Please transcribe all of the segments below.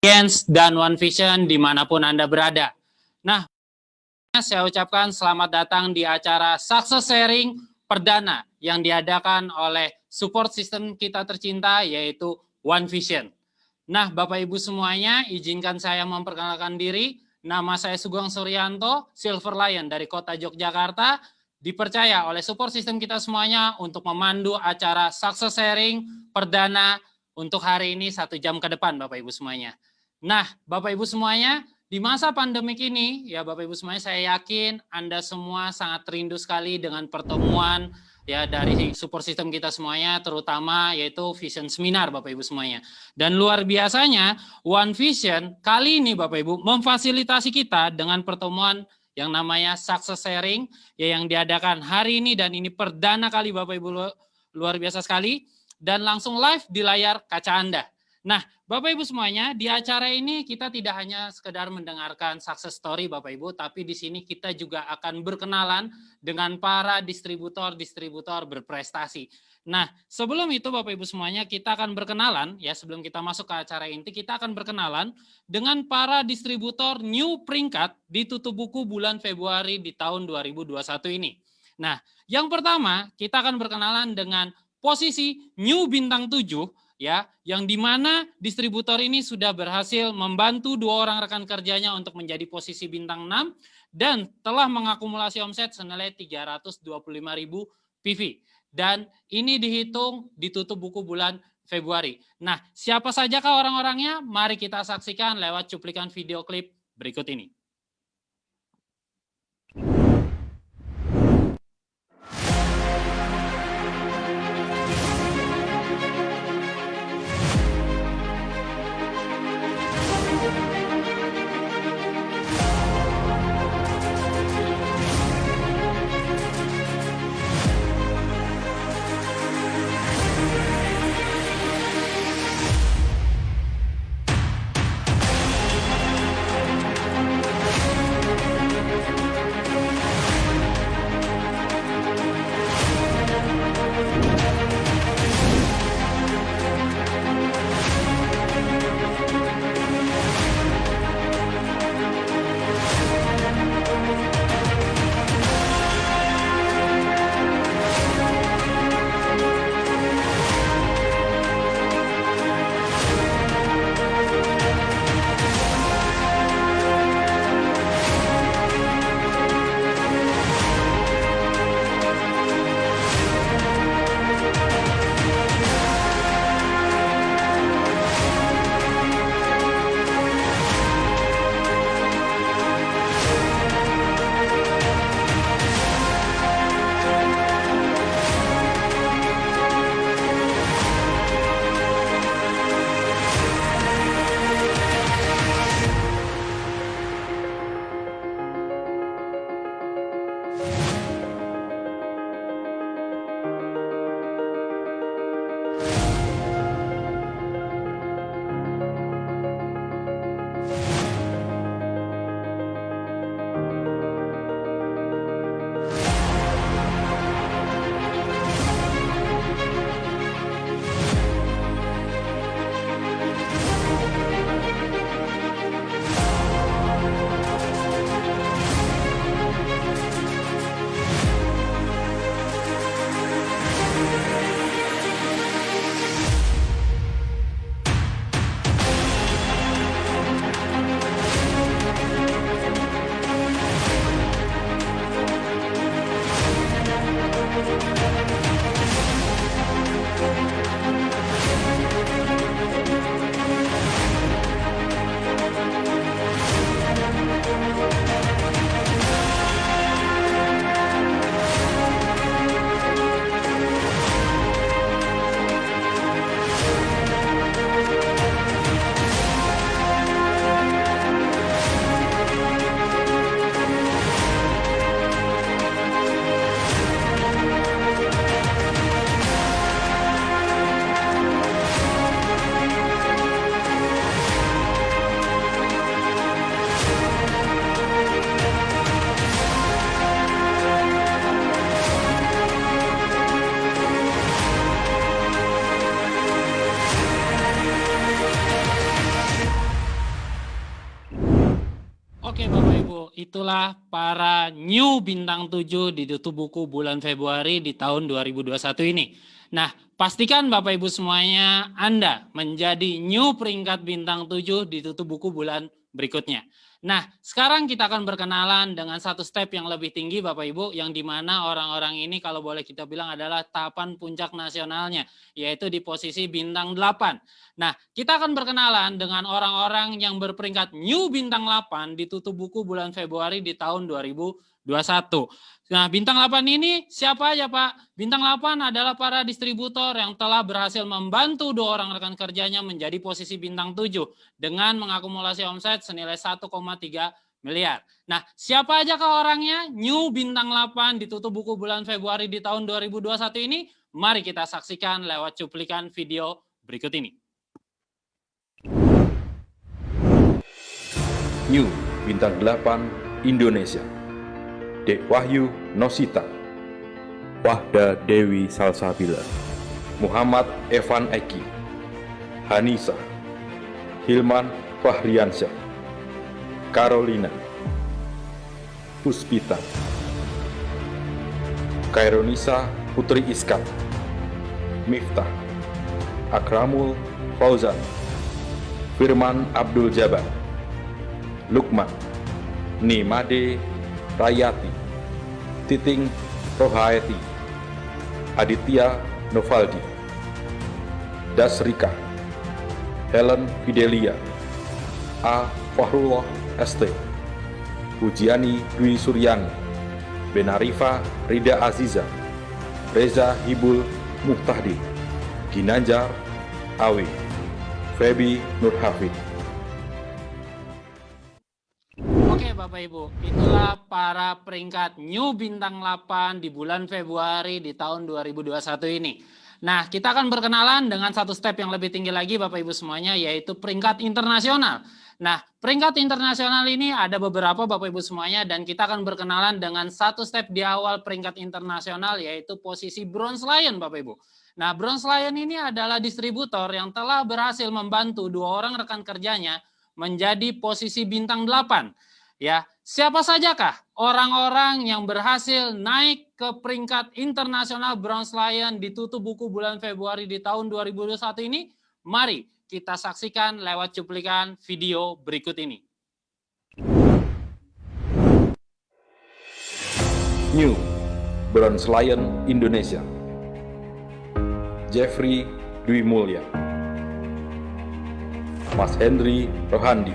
Weekends dan One Vision dimanapun Anda berada. Nah, saya ucapkan selamat datang di acara Success Sharing perdana yang diadakan oleh support system kita tercinta yaitu One Vision. Nah, Bapak Ibu semuanya, izinkan saya memperkenalkan diri. Nama saya Sugeng Suryanto, Silver Lion dari Kota Yogyakarta, dipercaya oleh support system kita semuanya untuk memandu acara Success Sharing perdana untuk hari ini 1 jam ke depan, Bapak Ibu semuanya. Nah, Bapak Ibu semuanya, di masa pandemik ini, ya Bapak Ibu semuanya, saya yakin Anda semua sangat rindu sekali dengan pertemuan ya dari support system kita semuanya, terutama yaitu Vision Seminar, Bapak Ibu semuanya. Dan luar biasanya, One Vision kali ini Bapak Ibu memfasilitasi kita dengan pertemuan yang namanya Success Sharing, ya yang diadakan hari ini dan ini perdana kali Bapak Ibu, luar biasa sekali. Dan langsung live di layar kaca Anda. Nah, Bapak Ibu semuanya, di acara ini kita tidak hanya sekedar mendengarkan success story Bapak Ibu, tapi di sini kita juga akan berkenalan dengan para distributor berprestasi. Nah, sebelum itu Bapak Ibu semuanya, kita akan berkenalan, ya sebelum kita masuk ke acara inti, kita akan berkenalan dengan para distributor new peringkat di tutup buku bulan Februari di tahun 2021 ini. Nah, yang pertama, kita akan berkenalan dengan posisi New Bintang 7 ya, yang dimana distributor ini sudah berhasil membantu 2 orang rekan kerjanya untuk menjadi posisi bintang 6 dan telah mengakumulasi omset senilai 325.000 PV. Dan ini dihitung ditutup buku bulan Februari. Nah, siapa sajakah orang-orangnya? Mari kita saksikan lewat cuplikan video klip berikut ini. itulah para new bintang 7 di tutup buku bulan Februari di tahun 2021 ini. Nah, pastikan Bapak Ibu semuanya Anda menjadi new peringkat bintang 7 di tutup buku bulan berikutnya. Nah, sekarang kita akan berkenalan dengan satu step yang lebih tinggi Bapak Ibu, yang dimana orang-orang ini kalau boleh kita bilang adalah tahapan puncak nasionalnya, yaitu di posisi bintang 8. Nah, kita akan berkenalan dengan orang-orang yang berperingkat new bintang 8 di tutup buku bulan Februari di tahun 2021. Nah, bintang 8 ini siapa aja Pak? Bintang 8 adalah para distributor yang telah berhasil membantu 2 orang rekan kerjanya menjadi posisi bintang 7 dengan mengakumulasi omset senilai 1,3 miliar. Nah, siapa aja kah orangnya? New bintang 8 ditutup buku bulan Februari di tahun 2021 ini? Mari kita saksikan lewat cuplikan video berikut ini. New bintang 8 Indonesia. Dek Wahyu Nosita, Wahda Dewi Salsabila, Muhammad Evan Eki, Hanisa, Hilman Fahriansyah, Carolina, Puspita, Kaironisa Putri Iskat, Miftah, Akramul Fauzan, Firman Abdul Jabar, Lukman, Nimade Rayati, Titing Rohaeti, Aditya Novaldi, Dasrika, Helen Fidelia, A. Fahrullah ST, Pujiani Dwi Suryani, Benarifa Rida Aziza, Reza Hibul Muhtahdi, Ginanjar Awi, Febi Nurhafid. Oke Bapak Ibu, itulah para peringkat new bintang 8 di bulan Februari di tahun 2021 ini. Nah, kita akan berkenalan dengan satu step yang lebih tinggi lagi Bapak Ibu semuanya, yaitu peringkat internasional. Nah, peringkat internasional ini ada beberapa Bapak Ibu semuanya, dan kita akan berkenalan dengan satu step di awal peringkat internasional, yaitu posisi Bronze Lion Bapak Ibu. Nah, Bronze Lion ini adalah distributor yang telah berhasil membantu 2 orang rekan kerjanya menjadi posisi bintang 8. Ya, siapa sajakah orang-orang yang berhasil naik ke peringkat internasional Bronze Lion di tutup buku bulan Februari di tahun 2021 ini? Mari kita saksikan lewat cuplikan video berikut ini. New Bronze Lion Indonesia. Jeffrey Dwi Mulya, Mas Henry Rohandi,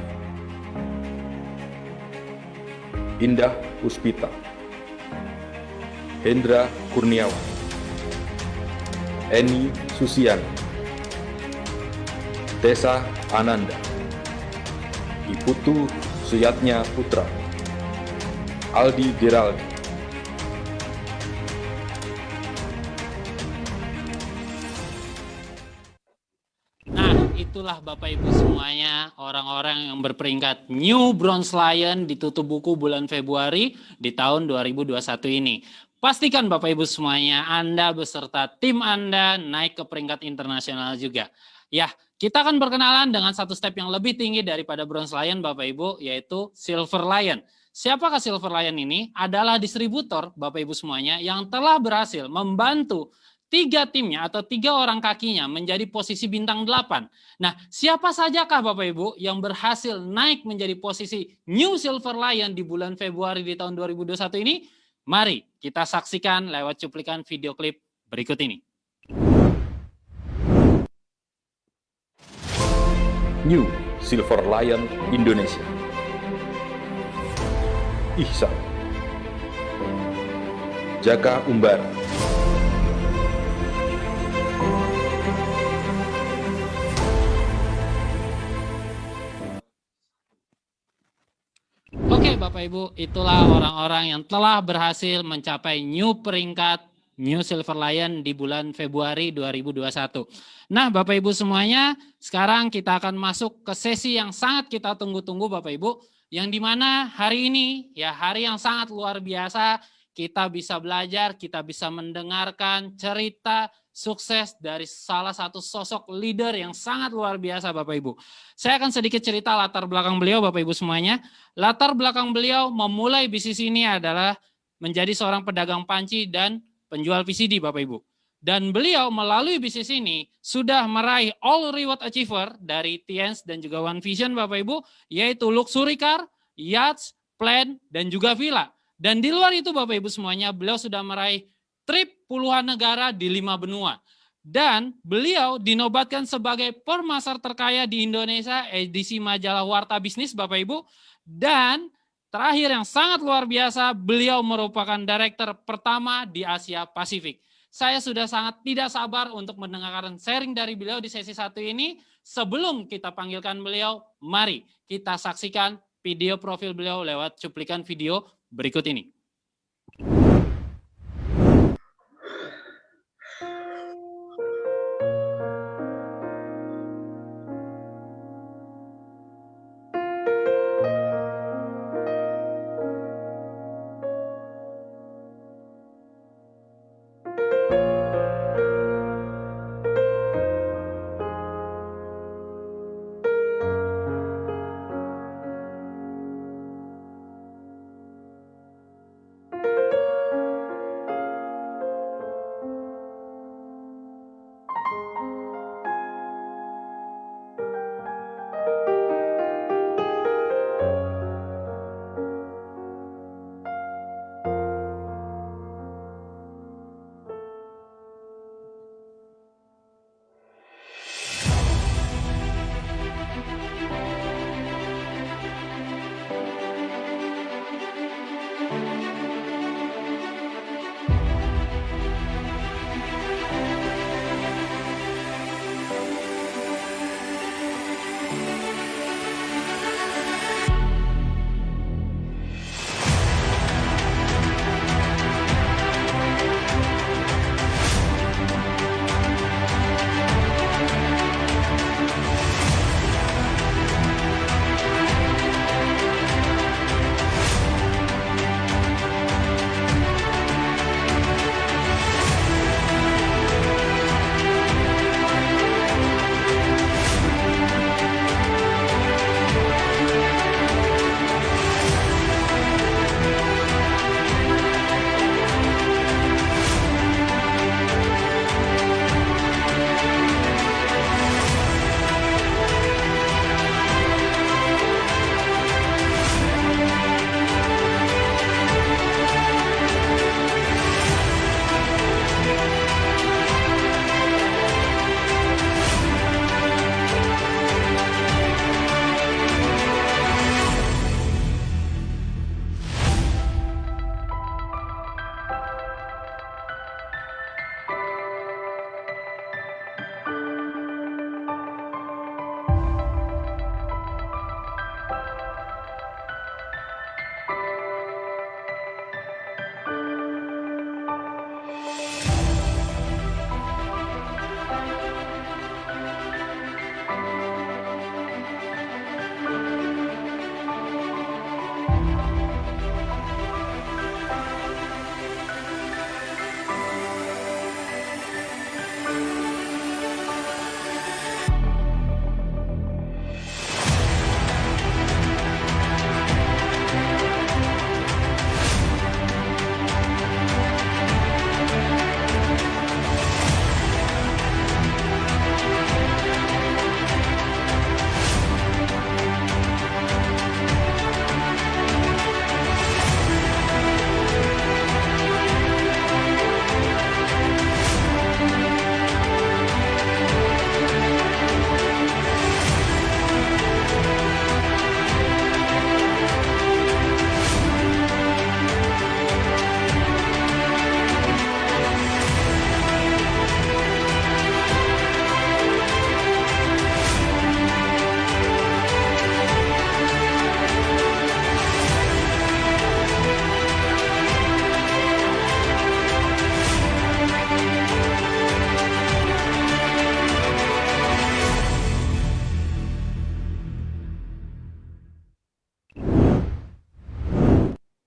Indah Puspita, Hendra Kurniawan, Eni Susiani, Tessa Ananda, Iputu Suyatnya Putra, Aldi Geraldi. Itulah Bapak Ibu semuanya orang-orang yang berperingkat New Bronze Lion di tutup buku bulan Februari di tahun 2021 ini. Pastikan Bapak Ibu semuanya Anda beserta tim Anda naik ke peringkat internasional juga. Ya, kita akan berkenalan dengan satu step yang lebih tinggi daripada Bronze Lion Bapak Ibu, yaitu Silver Lion. Siapakah Silver Lion ini? Adalah distributor Bapak Ibu semuanya yang telah berhasil membantu 3 timnya atau 3 orang kakinya menjadi posisi bintang 8. Nah, siapa sajakah Bapak Ibu yang berhasil naik menjadi posisi New Silver Lion di bulan Februari di tahun 2021 ini? Mari kita saksikan lewat cuplikan video klip berikut ini. New Silver Lion Indonesia. Ihsan, Jaka Umbara, Oke Bapak Ibu, itulah orang-orang yang telah berhasil mencapai new peringkat New Silver Lion di bulan Februari 2021. Nah Bapak Ibu semuanya, sekarang kita akan masuk ke sesi yang sangat kita tunggu-tunggu Bapak Ibu, yang dimana hari ini ya hari yang sangat luar biasa, kita bisa belajar, kita bisa mendengarkan cerita sukses dari salah satu sosok leader yang sangat luar biasa Bapak Ibu. Saya akan sedikit cerita latar belakang beliau Bapak Ibu semuanya. Latar belakang beliau memulai bisnis ini adalah menjadi seorang pedagang panci dan penjual PCD Bapak Ibu. Dan beliau melalui bisnis ini sudah meraih all reward achiever dari Tiens dan juga One Vision Bapak Ibu, yaitu luxury car, yachts, plane, dan juga villa. Dan di luar itu Bapak Ibu semuanya, beliau sudah meraih trip puluhan negara di 5 benua. Dan beliau dinobatkan sebagai permasar terkaya di Indonesia edisi majalah Warta Bisnis Bapak Ibu. Dan terakhir yang sangat luar biasa, beliau merupakan direktur pertama di Asia Pasifik. Saya sudah sangat tidak sabar untuk mendengarkan sharing dari beliau di sesi 1 ini. Sebelum kita panggilkan beliau, mari kita saksikan video profil beliau lewat cuplikan video berikut ini.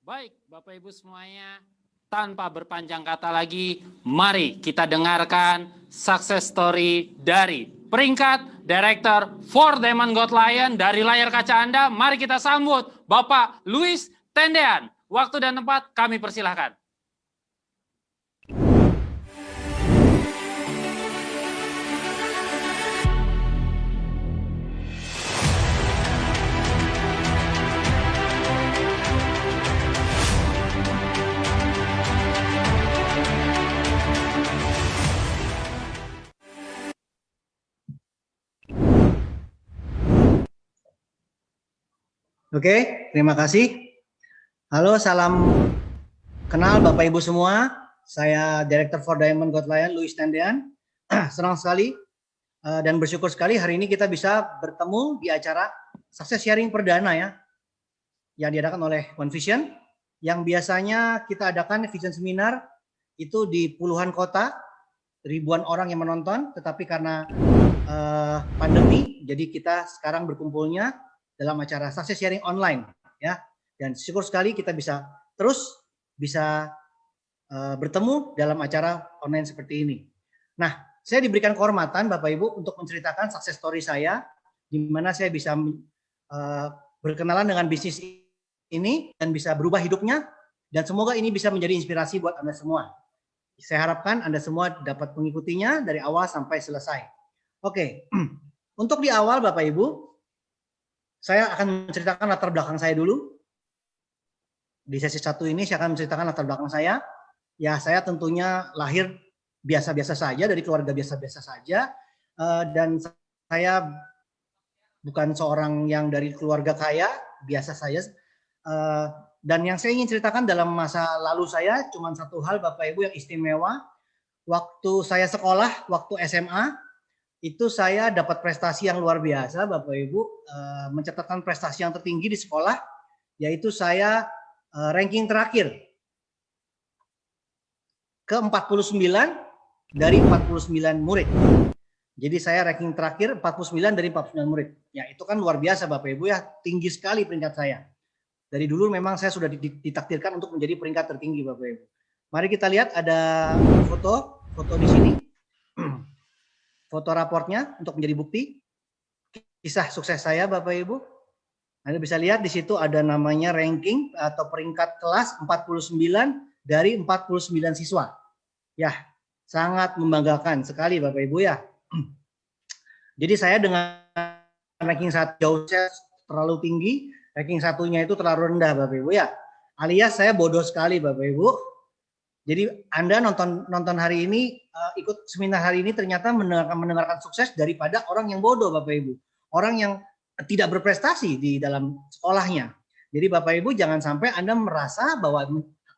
Baik, Bapak Ibu semuanya, tanpa berpanjang kata lagi, mari kita dengarkan success story dari peringkat Director for Diamond Gold Lion dari layar kaca Anda. Mari kita sambut Bapak Luis Tendean. Waktu dan tempat kami persilahkan. Oke, terima kasih. Halo, salam kenal Bapak Ibu semua. Saya Director for Diamond Gold Lion, Luis Tendean. Senang sekali dan bersyukur sekali hari ini kita bisa bertemu di acara Success Sharing perdana ya, yang diadakan oleh One Vision. Yang biasanya kita adakan Vision Seminar itu di puluhan kota, ribuan orang yang menonton. Tetapi karena pandemi, jadi kita sekarang berkumpulnya dalam acara Success Sharing online ya, dan syukur sekali kita bisa bertemu dalam acara online seperti ini. Nah, saya diberikan kehormatan Bapak Ibu untuk menceritakan success story saya, di mana saya bisa berkenalan dengan bisnis ini dan bisa berubah hidupnya, dan semoga ini bisa menjadi inspirasi buat Anda semua. Saya harapkan Anda semua dapat mengikutinya dari awal sampai selesai. Oke, untuk di awal Bapak Ibu, saya akan menceritakan latar belakang saya dulu. Di sesi 1 ini saya akan menceritakan latar belakang saya. Ya, saya tentunya lahir biasa-biasa saja, dari keluarga biasa-biasa saja. Dan saya bukan seorang yang dari keluarga kaya, biasa saja. Dan yang saya ingin ceritakan dalam masa lalu saya, cuma satu hal Bapak Ibu yang istimewa. Waktu saya sekolah, waktu SMA, itu saya dapat prestasi yang luar biasa Bapak Ibu, mencatatkan prestasi yang tertinggi di sekolah, yaitu saya ranking terakhir ke 49 dari 49 murid. Jadi saya ranking terakhir 49 dari 49 murid. Ya, itu kan luar biasa Bapak Ibu ya, tinggi sekali peringkat saya. Dari dulu memang saya sudah ditakdirkan untuk menjadi peringkat tertinggi Bapak Ibu. Mari kita lihat ada foto di sini. Foto raportnya untuk menjadi bukti kisah sukses saya Bapak Ibu. Anda bisa lihat di situ ada namanya ranking atau peringkat kelas 49 dari 49 siswa. Ya, sangat membanggakan sekali Bapak Ibu ya. Jadi saya dengan ranking 1 jauh saya terlalu tinggi, ranking satunya itu terlalu rendah Bapak Ibu ya. Alias saya bodoh sekali Bapak Ibu. Jadi Anda nonton hari ini, ikut seminar hari ini ternyata mendengarkan sukses daripada orang yang bodoh Bapak Ibu. Orang yang tidak berprestasi di dalam sekolahnya. Jadi Bapak Ibu jangan sampai Anda merasa bahwa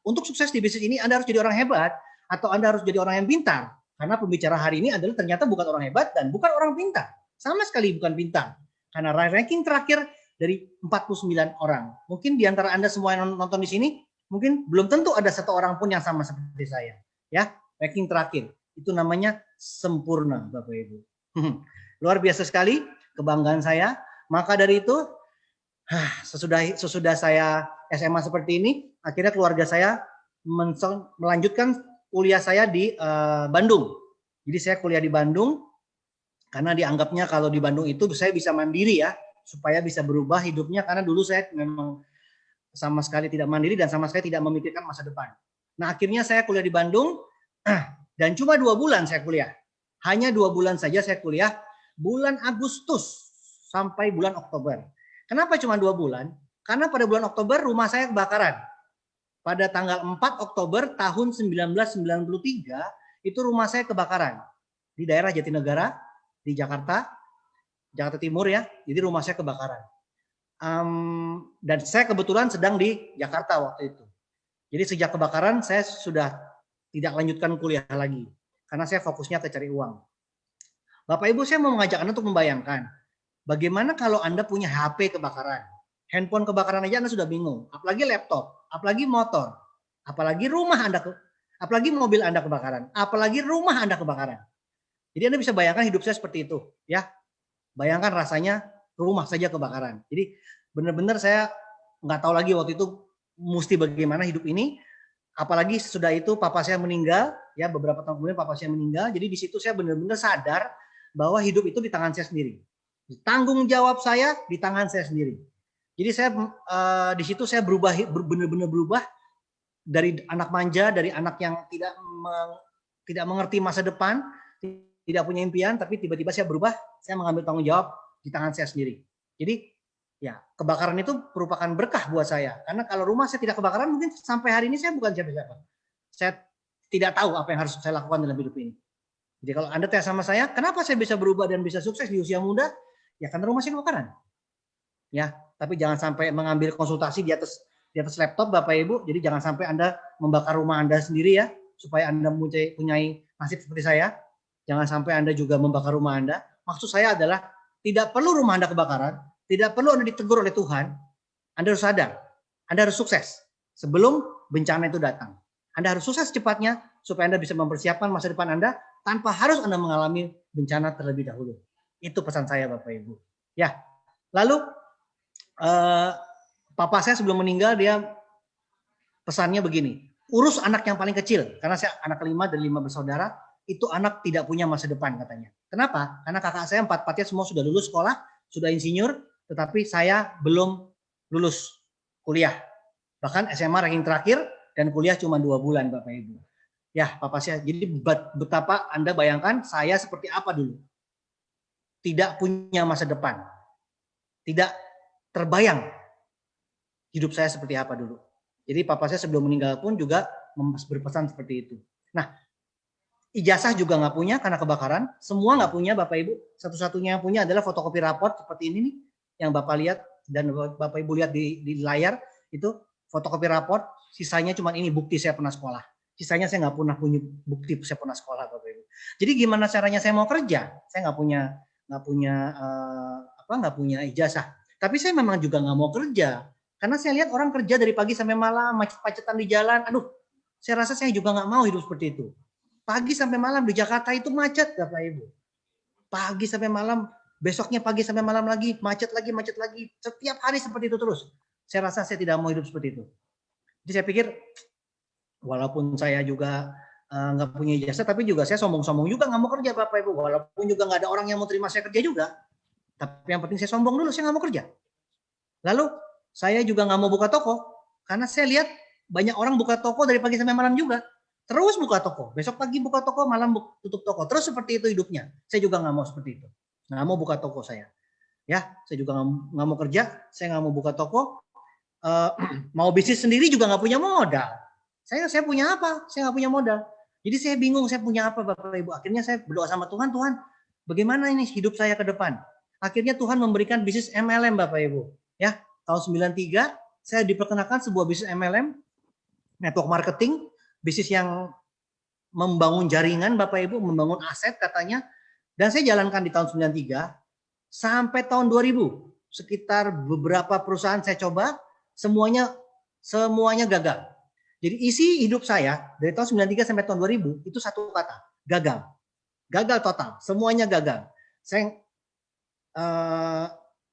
untuk sukses di bisnis ini Anda harus jadi orang hebat atau Anda harus jadi orang yang pintar. Karena pembicara hari ini adalah ternyata bukan orang hebat dan bukan orang pintar. Sama sekali bukan pintar. Karena ranking terakhir dari 49 orang. Mungkin di antara Anda semua yang nonton di sini, mungkin belum tentu ada satu orang pun yang sama seperti saya. Ya, ranking terakhir. Itu namanya sempurna, Bapak Ibu. Luar biasa sekali kebanggaan saya. Maka dari itu, sesudah saya SMA seperti ini, akhirnya keluarga saya melanjutkan kuliah saya di Bandung. Jadi saya kuliah di Bandung karena dianggapnya kalau di Bandung itu saya bisa mandiri ya, supaya bisa berubah hidupnya, karena dulu saya memang sama sekali tidak mandiri dan sama sekali tidak memikirkan masa depan. Nah, akhirnya saya kuliah di Bandung dan cuma 2 bulan saya kuliah. Hanya 2 bulan saja saya kuliah, bulan Agustus sampai bulan Oktober. Kenapa cuma 2 bulan? Karena pada bulan Oktober rumah saya kebakaran. Pada tanggal 4 Oktober tahun 1993 itu rumah saya kebakaran di daerah Jatinegara di Jakarta Timur ya. Jadi rumah saya kebakaran. Dan saya kebetulan sedang di Jakarta waktu itu. Jadi sejak kebakaran saya sudah tidak lanjutkan kuliah lagi karena saya fokusnya ke cari uang. Bapak Ibu, saya mau mengajak Anda untuk membayangkan bagaimana kalau Anda punya HP kebakaran, handphone kebakaran aja Anda sudah bingung, apalagi laptop, apalagi motor, apalagi rumah Anda, apalagi mobil Anda kebakaran, apalagi rumah Anda kebakaran. Jadi Anda bisa bayangkan hidup saya seperti itu, ya. Bayangkan rasanya rumah saja kebakaran. Jadi benar-benar saya nggak tahu lagi waktu itu mesti bagaimana hidup ini. apalagi sesudah itu papa saya meninggal, ya beberapa tahun kemudian papa saya meninggal. Jadi di situ saya benar-benar sadar bahwa hidup itu di tangan saya sendiri. Tanggung jawab saya di tangan saya sendiri. Jadi saya di situ saya berubah, benar-benar berubah dari anak manja, dari anak yang tidak mengerti masa depan, tidak punya impian, tapi tiba-tiba saya berubah, saya mengambil tanggung jawab di tangan saya sendiri. Jadi ya kebakaran itu merupakan berkah buat saya, karena kalau rumah saya tidak kebakaran, mungkin sampai hari ini saya bukan siapa-siapa. Saya tidak tahu apa yang harus saya lakukan dalam hidup ini. Jadi kalau Anda tanya sama saya, kenapa saya bisa berubah dan bisa sukses di usia muda? Ya karena rumah saya kebakaran. Ya, tapi jangan sampai mengambil konsultasi di atas laptop Bapak Ibu. Jadi jangan sampai Anda membakar rumah Anda sendiri ya, supaya Anda mempunyai nasib seperti saya. Jangan sampai Anda juga membakar rumah Anda. Maksud saya adalah tidak perlu rumah Anda kebakaran, tidak perlu Anda ditegur oleh Tuhan. Anda harus sadar, Anda harus sukses sebelum bencana itu datang. Anda harus sukses secepatnya supaya Anda bisa mempersiapkan masa depan Anda tanpa harus Anda mengalami bencana terlebih dahulu. Itu pesan saya Bapak Ibu. Ya, lalu papa saya sebelum meninggal dia pesannya begini, urus anak yang paling kecil, karena saya anak kelima dari 5 bersaudara, itu anak tidak punya masa depan katanya. Kenapa? Karena kakak saya 4-4-nya semua sudah lulus sekolah, sudah insinyur, tetapi saya belum lulus kuliah. Bahkan SMA ranking terakhir dan kuliah cuma 2 bulan Bapak Ibu. Ya, papa saya. Jadi betapa Anda bayangkan saya seperti apa dulu. Tidak punya masa depan. Tidak terbayang hidup saya seperti apa dulu. Jadi papa saya sebelum meninggal pun juga berpesan seperti itu. Nah, ijazah juga nggak punya karena kebakaran. Semua nggak punya Bapak Ibu. Satu-satunya yang punya adalah fotokopi raport seperti ini nih, yang Bapak lihat dan Bapak Ibu lihat di layar itu fotokopi raport. Sisanya cuma ini bukti saya pernah sekolah. Sisanya saya nggak pernah punya bukti saya pernah sekolah Bapak Ibu. Jadi gimana caranya saya mau kerja? Saya nggak punya ijazah. Tapi saya memang juga nggak mau kerja. Karena saya lihat orang kerja dari pagi sampai malam, macet-macetan di jalan. Aduh, saya rasa saya juga nggak mau hidup seperti itu. Pagi sampai malam di Jakarta itu macet, Bapak Ibu. Pagi sampai malam, besoknya pagi sampai malam lagi, macet lagi. Setiap hari seperti itu terus. Saya rasa saya tidak mau hidup seperti itu. Jadi saya pikir, walaupun saya juga nggak punya ijazah, tapi juga saya sombong-sombong juga nggak mau kerja, Bapak Ibu. Walaupun juga nggak ada orang yang mau terima saya kerja juga. Tapi yang penting saya sombong dulu, saya nggak mau kerja. Lalu saya juga nggak mau buka toko, karena saya lihat banyak orang buka toko dari pagi sampai malam juga. Terus buka toko, besok pagi buka toko, malam tutup toko. Terus seperti itu hidupnya. Saya juga nggak mau seperti itu. Nggak mau buka toko saya. Ya, saya juga nggak mau kerja, saya nggak mau buka toko. Mau bisnis sendiri juga nggak punya modal. Saya punya apa? Saya nggak punya modal. Jadi saya bingung saya punya apa Bapak Ibu. Akhirnya saya berdoa sama Tuhan, Tuhan bagaimana ini hidup saya ke depan? Akhirnya Tuhan memberikan bisnis MLM Bapak Ibu. Ya, tahun 93 saya diperkenalkan sebuah bisnis MLM, network marketing, bisnis yang membangun jaringan Bapak Ibu, membangun aset katanya. Dan saya jalankan di tahun 93 sampai tahun 2000. Sekitar beberapa perusahaan saya coba, semuanya gagal. Jadi isi hidup saya dari tahun 93 sampai tahun 2000 itu satu kata, gagal. Gagal total, semuanya gagal. Saya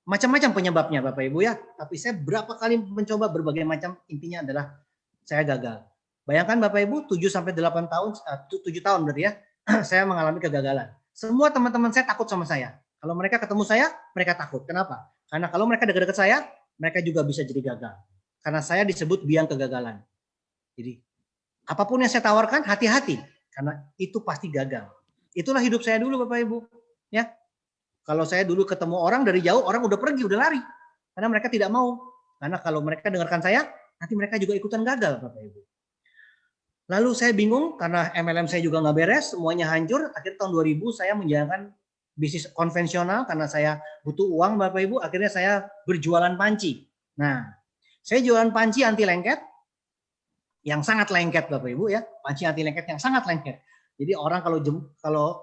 macam-macam penyebabnya Bapak Ibu ya, tapi saya berapa kali mencoba berbagai macam, intinya adalah saya gagal. Bayangkan Bapak Ibu 7 sampai 8 tahun, 7 tahun berarti ya, saya mengalami kegagalan. Semua teman-teman saya takut sama saya. Kalau mereka ketemu saya, mereka takut. Kenapa? Karena kalau mereka dekat-dekat saya, mereka juga bisa jadi gagal. Karena saya disebut biang kegagalan. Jadi apapun yang saya tawarkan, hati-hati, karena itu pasti gagal. Itulah hidup saya dulu Bapak Ibu. Ya, kalau saya dulu ketemu orang dari jauh, orang udah pergi, udah lari. Karena mereka tidak mau. Karena kalau mereka dengarkan saya, nanti mereka juga ikutan gagal Bapak Ibu. Lalu saya bingung karena MLM saya juga nggak beres, semuanya hancur. Akhir tahun 2000 saya menjalankan bisnis konvensional karena saya butuh uang Bapak Ibu. Akhirnya saya berjualan panci. Nah, saya jualan panci anti lengket yang sangat lengket Bapak Ibu ya. Panci anti lengket yang sangat lengket. Jadi orang kalau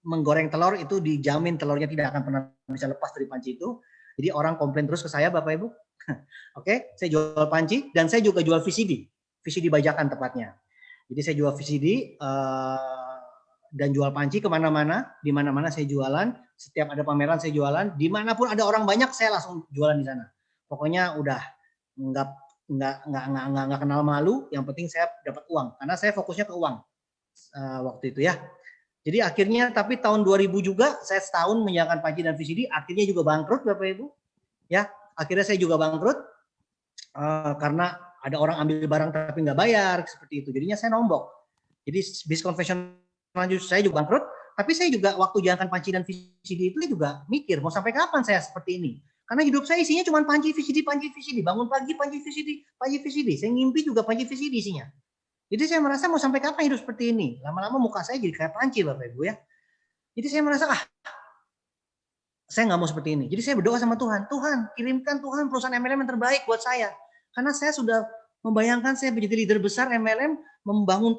menggoreng telur itu dijamin telurnya tidak akan pernah bisa lepas dari panci itu. Jadi orang komplain terus ke saya Bapak Ibu. Oke, saya jual panci dan saya juga jual VCD bajakan tepatnya. Jadi saya jual VCD dan jual panci kemana-mana, di mana-mana saya jualan. Setiap ada pameran saya jualan, dimanapun ada orang banyak saya langsung jualan di sana. Pokoknya udah nggak kenal malu. Yang penting saya dapat uang, karena saya fokusnya ke uang waktu itu ya. Jadi akhirnya, tapi tahun 2000 juga saya setahun menjalankan panci dan VCD, akhirnya juga bangkrut Bapak Ibu. Ya, akhirnya saya juga bangkrut karena ada orang ambil barang tapi nggak bayar seperti itu. Jadinya saya nombok. Jadi bisnis konvensional saya juga bangkrut, tapi saya juga waktu jalankan panci dan VCD itu juga mikir mau sampai kapan saya seperti ini. Karena hidup saya isinya cuma panci VCD, bangun pagi panci VCD. Saya ngimpi juga panci VCD isinya. Jadi saya merasa mau sampai kapan hidup seperti ini. Lama-lama muka saya jadi kayak panci Bapak Ibu ya. Jadi saya merasa saya nggak mau seperti ini. Jadi saya berdoa sama Tuhan, Tuhan kirimkan Tuhan perusahaan MLM yang terbaik buat saya. Karena saya sudah membayangkan saya menjadi leader besar MLM, membangun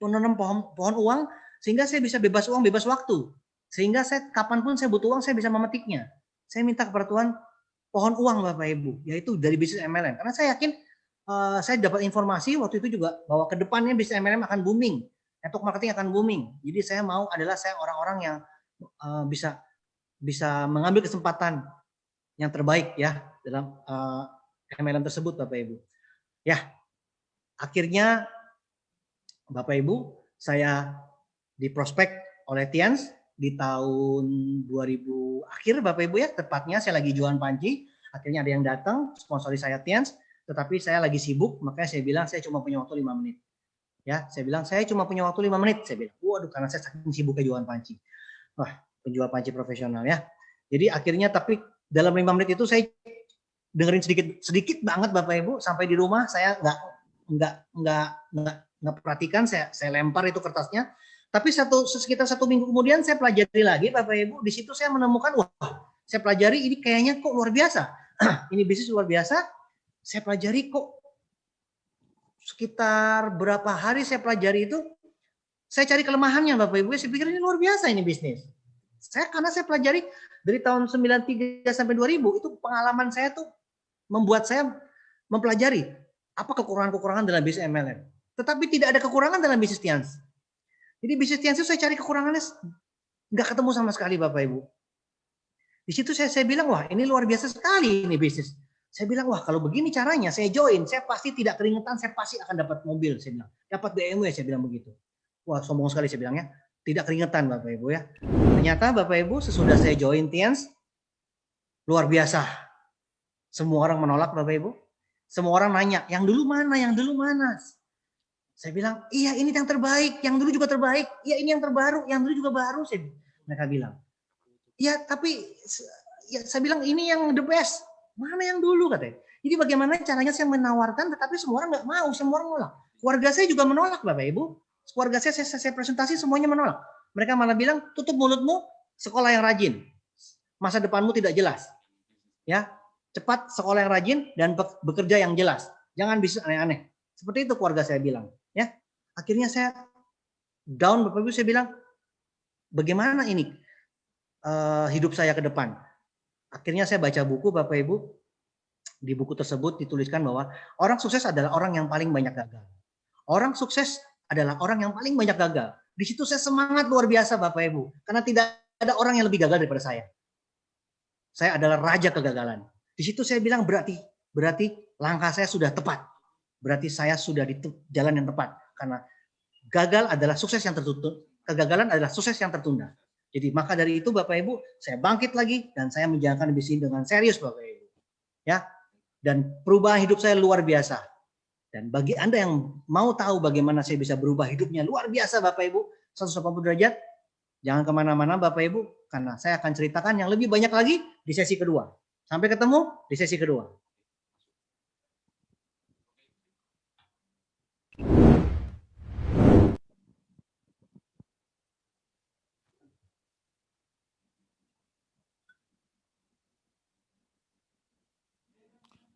menanam pohon uang, sehingga saya bisa bebas uang, bebas waktu. Sehingga saya kapanpun saya butuh uang, saya bisa memetiknya. Saya minta kepada Tuhan pohon uang Bapak Ibu, yaitu dari bisnis MLM. Karena saya yakin saya dapat informasi waktu itu juga bahwa ke depannya bisnis MLM akan booming, network marketing akan booming. Jadi saya mau saya orang-orang yang bisa mengambil kesempatan yang terbaik ya dalam MLM tersebut Bapak Ibu. Ya, akhirnya Bapak Ibu saya diprospek oleh Tians di tahun 2000 akhir Bapak Ibu ya, tepatnya saya lagi jualan panci, akhirnya ada yang datang sponsori saya Tians, tetapi saya lagi sibuk, makanya saya bilang saya cuma punya waktu 5 menit. Ya, saya bilang saya cuma punya waktu 5 menit, saya bilang. Waduh, karena saya saking sibuknya jualan panci. Wah, penjual panci profesional ya. Jadi akhirnya tapi dalam 5 menit itu saya dengerin sedikit banget Bapak Ibu, sampai di rumah saya nggak perhatikan, saya lempar itu kertasnya. Tapi sekitar 1 minggu kemudian saya pelajari lagi Bapak Ibu, di situ saya menemukan saya pelajari ini kayaknya kok luar biasa. Ini bisnis luar biasa. Saya pelajari kok sekitar berapa hari saya pelajari itu, saya cari kelemahannya Bapak Ibu, saya pikir ini luar biasa ini bisnis. Karena saya pelajari dari tahun 93 sampai 2000, itu pengalaman saya tuh membuat saya mempelajari apa kekurangan-kekurangan dalam bisnis MLM. Tetapi tidak ada kekurangan dalam bisnis Tians. Jadi bisnis Tians itu saya cari kekurangannya nggak ketemu sama sekali Bapak Ibu. Di situ saya bilang, wah ini luar biasa sekali ini bisnis. Saya bilang, wah kalau begini caranya saya join, saya pasti tidak keringetan, saya pasti akan dapat mobil, saya bilang. Dapat BMW, saya bilang begitu. Wah sombong sekali saya bilangnya, tidak keringetan Bapak Ibu ya. Ternyata Bapak Ibu sesudah saya join Tians, luar biasa. Semua orang menolak Bapak Ibu. Semua orang nanya, yang dulu mana, yang dulu mana? Saya bilang, iya ini yang terbaik, yang dulu juga terbaik. Iya ini yang terbaru, yang dulu juga baru. Mereka bilang, iya tapi saya bilang ini yang the best. Mana yang dulu katanya. Jadi bagaimana caranya saya menawarkan, tetapi semua orang nggak mau, semua orang menolak. Keluarga saya juga menolak Bapak Ibu. Keluarga saya presentasi semuanya menolak. Mereka malah bilang, tutup mulutmu, sekolah yang rajin. Masa depanmu tidak jelas. Ya, cepat sekolah yang rajin dan bekerja yang jelas. Jangan bisnis aneh-aneh. Seperti itu keluarga saya bilang. Ya, akhirnya saya down Bapak Ibu, saya bilang, bagaimana ini hidup saya ke depan? Akhirnya saya baca buku Bapak Ibu. Di buku tersebut dituliskan bahwa orang sukses adalah orang yang paling banyak gagal. Orang sukses adalah orang yang paling banyak gagal. Di situ saya semangat luar biasa Bapak Ibu. Karena tidak ada orang yang lebih gagal daripada saya. Saya adalah raja kegagalan. Di situ saya bilang berarti langkah saya sudah tepat. Berarti saya sudah di jalan yang tepat. Karena gagal adalah sukses yang tertunda. Kegagalan adalah sukses yang tertunda. Jadi maka dari itu Bapak Ibu, saya bangkit lagi dan saya menjalankan bisnis dengan serius Bapak Ibu. Ya. Dan perubahan hidup saya luar biasa. Dan bagi Anda yang mau tahu bagaimana saya bisa berubah hidupnya luar biasa Bapak Ibu, 180 derajat, jangan kemana-mana Bapak Ibu, karena saya akan ceritakan yang lebih banyak lagi di sesi kedua. Sampai ketemu di sesi kedua.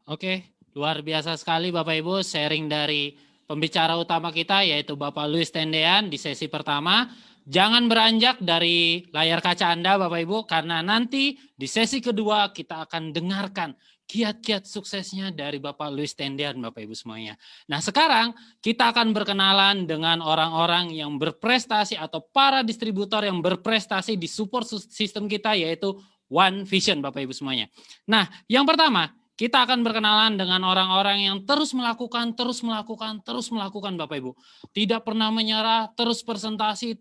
Oke, luar biasa sekali Bapak Ibu sharing dari pembicara utama kita yaitu Bapak Luis Tendean di sesi pertama. Jangan beranjak dari layar kaca Anda Bapak Ibu karena nanti di sesi kedua kita akan dengarkan kiat-kiat suksesnya dari Bapak Luis Tendean Bapak Ibu semuanya. Nah sekarang kita akan berkenalan dengan orang-orang yang berprestasi atau para distributor yang berprestasi di support sistem kita yaitu One Vision Bapak Ibu semuanya. Nah yang pertama kita akan berkenalan dengan orang-orang yang terus melakukan Bapak Ibu. Tidak pernah menyerah, terus presentasi.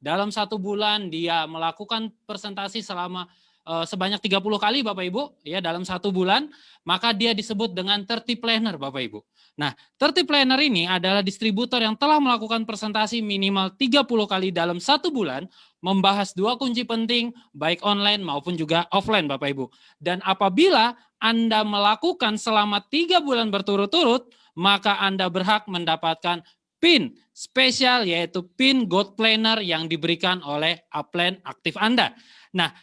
Dalam 1 bulan dia melakukan presentasi selama sebanyak 30 kali Bapak Ibu, ya dalam 1 bulan, maka dia disebut dengan 30 planner Bapak Ibu. Nah, 30 planner ini adalah distributor yang telah melakukan presentasi minimal 30 kali dalam 1 bulan, membahas 2 kunci penting, baik online maupun juga offline Bapak Ibu. Dan apabila Anda melakukan selama 3 bulan berturut-turut, maka Anda berhak mendapatkan PIN spesial, yaitu PIN Gold Planner yang diberikan oleh upline aktif Anda. Nah,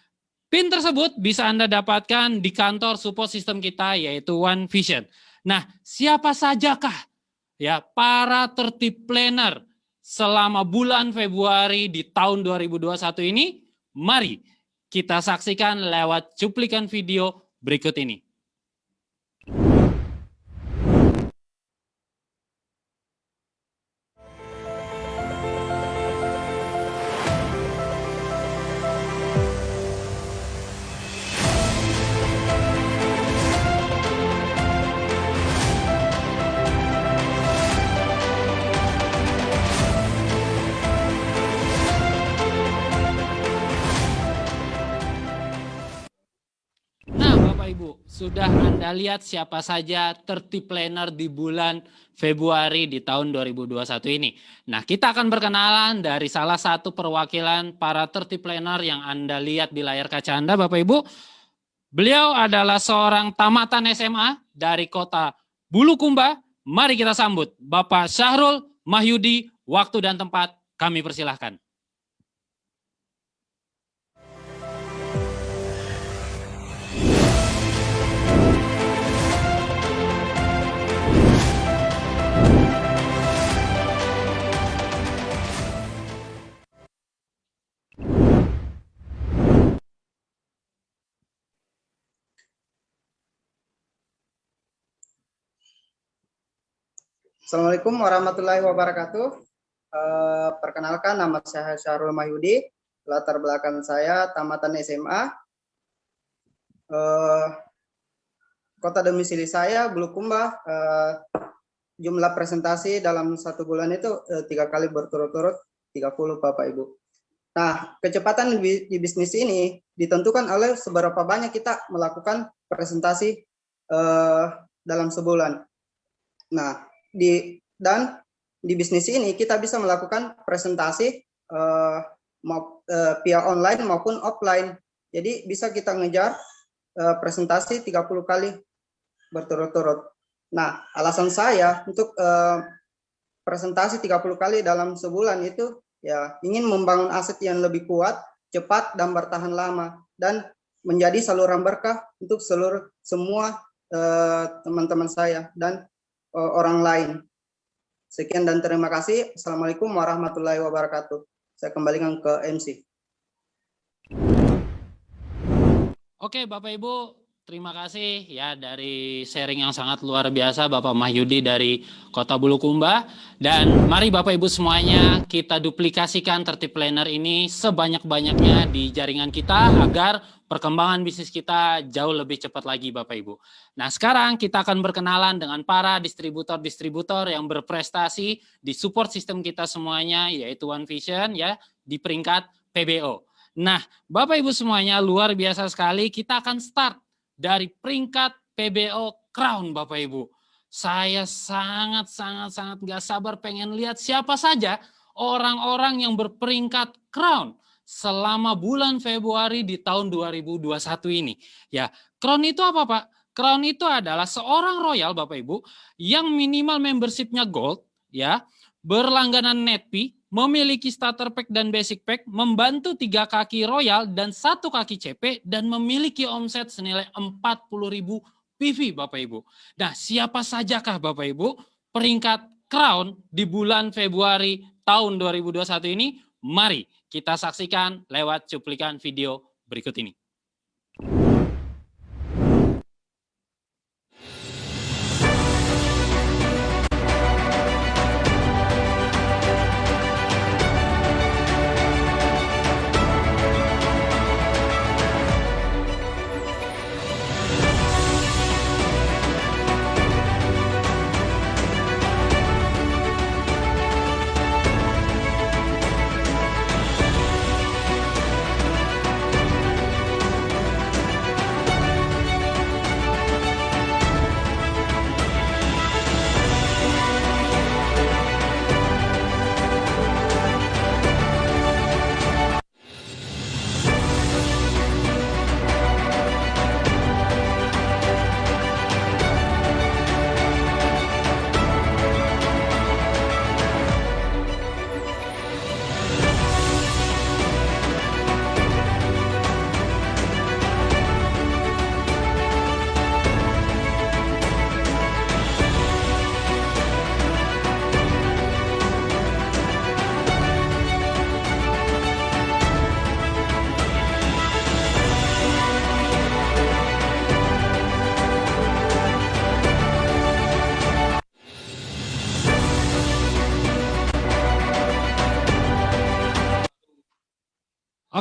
PIN tersebut bisa Anda dapatkan di kantor support system kita, yaitu One Vision. Nah, siapa sajakah ya para 30 planner selama bulan Februari di tahun 2021 ini? Mari kita saksikan lewat cuplikan video berikut ini. Ibu, sudah Anda lihat siapa saja 30 planner di bulan Februari di tahun 2021 ini. Nah, kita akan berkenalan dari salah satu perwakilan para 30 planner yang Anda lihat di layar kaca Anda, Bapak Ibu. Beliau adalah seorang tamatan SMA dari kota Bulukumba. Mari kita sambut Bapak Syahrul Mahyudi. Waktu dan tempat kami persilahkan. Assalamualaikum warahmatullahi wabarakatuh. Perkenalkan, nama saya Syahrul Mahyudi. Latar belakang saya tamatan SMA. Kota domisili saya Bulukumba. Jumlah presentasi dalam 1 bulan itu 3 kali berturut-turut, 30 Bapak Ibu. Nah, kecepatan di bisnis ini ditentukan oleh seberapa banyak kita melakukan presentasi dalam sebulan. Nah, di bisnis ini kita bisa melakukan presentasi via online maupun offline. Jadi bisa kita ngejar presentasi 30 kali berturut-turut. Nah, alasan saya untuk presentasi 30 kali dalam sebulan itu ya ingin membangun aset yang lebih kuat, cepat dan bertahan lama, dan menjadi saluran berkah untuk semua teman-teman saya dan orang lain. Sekian dan terima kasih. Assalamualaikum warahmatullahi wabarakatuh. Saya kembalikan ke MC. Oke Bapak Ibu, terima kasih ya dari sharing yang sangat luar biasa Bapak Mahyudi dari Kota Bulukumba. Dan mari Bapak Ibu semuanya kita duplikasikan 30 planner ini sebanyak-banyaknya di jaringan kita agar perkembangan bisnis kita jauh lebih cepat lagi Bapak Ibu. Nah, sekarang kita akan berkenalan dengan para distributor-distributor yang berprestasi di support sistem kita semuanya, yaitu One Vision ya, di peringkat PBO. Nah, Bapak Ibu semuanya luar biasa sekali, kita akan start dari peringkat PBO Crown Bapak Ibu. Saya sangat gak sabar pengen lihat siapa saja orang-orang yang berperingkat Crown selama bulan Februari di tahun 2021 ini. Ya, Crown itu apa Pak? Crown itu adalah seorang royal Bapak Ibu yang minimal membershipnya gold, ya, berlangganan netpi, memiliki starter pack dan basic pack, membantu 3 kaki royal dan 1 kaki CP, dan memiliki omset senilai 40.000 PV Bapak Ibu. Nah, siapa sajakah Bapak Ibu peringkat Crown di bulan Februari tahun 2021 ini? Mari kita saksikan lewat cuplikan video berikut ini.